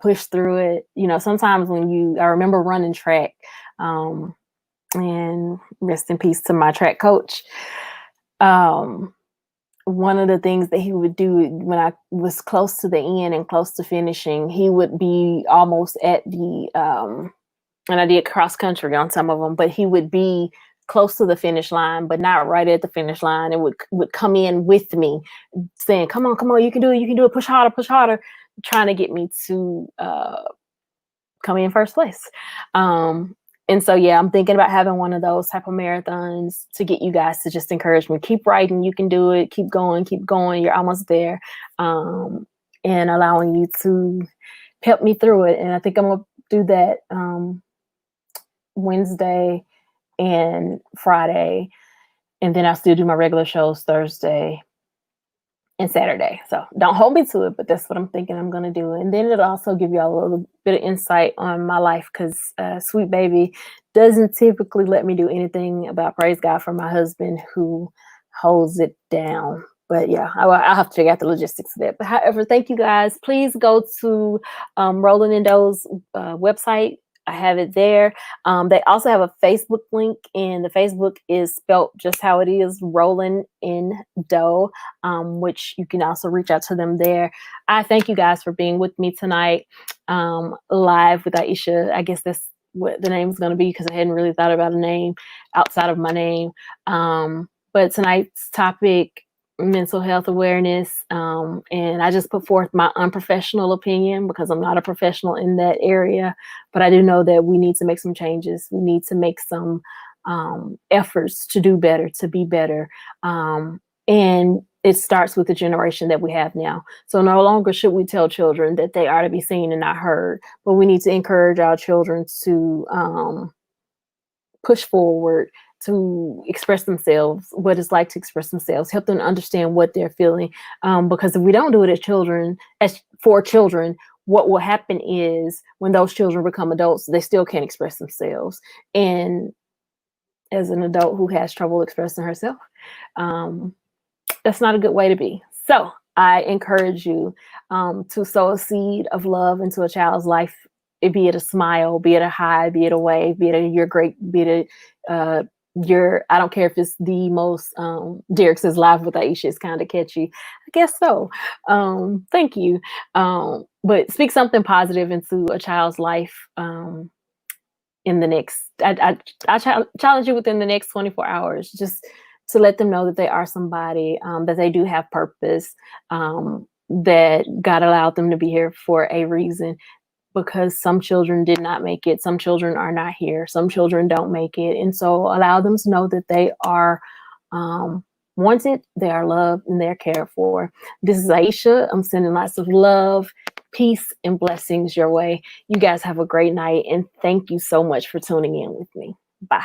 Push through it. You know, sometimes I remember running track, and rest in peace to my track coach. One of the things that he would do when I was close to the end and close to finishing, he would be almost at the, and I did cross country on some of them, but he would be close to the finish line, but not right at the finish line, and would come in with me saying, come on, you can do it, push harder, trying to get me to come in first place. And so, yeah, I'm thinking about having one of those type of marathons to get you guys to just encourage me. Keep writing. You can do it. Keep going. You're almost there. And allowing you to help me through it. And I think I'm going to do that Wednesday and Friday. And then I'll still do my regular shows Thursday and Saturday. So don't hold me to it, but that's what I'm thinking I'm going to do. And then it'll also give y'all a little bit of insight on my life, because Sweet Baby doesn't typically let me do anything about Praise God for my husband, who holds it down. But yeah, I'll have to figure out the logistics of that. But however, thank you guys. Please go to Rolling in Dough's website. I have it there. They also have a Facebook link, and the Facebook is spelt just how it is, Rolling in Dough, which you can also reach out to them there. I thank you guys for being with me tonight, live with Aisha. I guess that's what the name is going to be, because I hadn't really thought about a name outside of my name. But tonight's topic, mental health awareness, and I just put forth my unprofessional opinion, because I'm not a professional in that area, but I do know that we need to make some changes. We need to make some efforts to do better, to be better. And it starts with the generation that we have now. So no longer should we tell children that they are to be seen and not heard, but we need to encourage our children to push forward, to express themselves, what it's like to express themselves, help them understand what they're feeling. Because if we don't do it as for children, what will happen is when those children become adults, they still can't express themselves. And as an adult who has trouble expressing herself, that's not a good way to be. So I encourage you to sow a seed of love into a child's life, be it a smile, be it a hi, be it a wave, be it a you're great, be it a I don't care if it's the most, Derek says live with Aisha is kind of catchy. I guess so. Thank you. But speak something positive into a child's life in the next, I challenge you within the next 24 hours, just to let them know that they are somebody, that they do have purpose, that God allowed them to be here for a reason, because some children did not make it. Some children are not here. Some children don't make it. And so allow them to know that they are wanted, they are loved, and they're cared for. This is Aisha. I'm sending lots of love, peace, and blessings your way. You guys have a great night. And thank you so much for tuning in with me. Bye.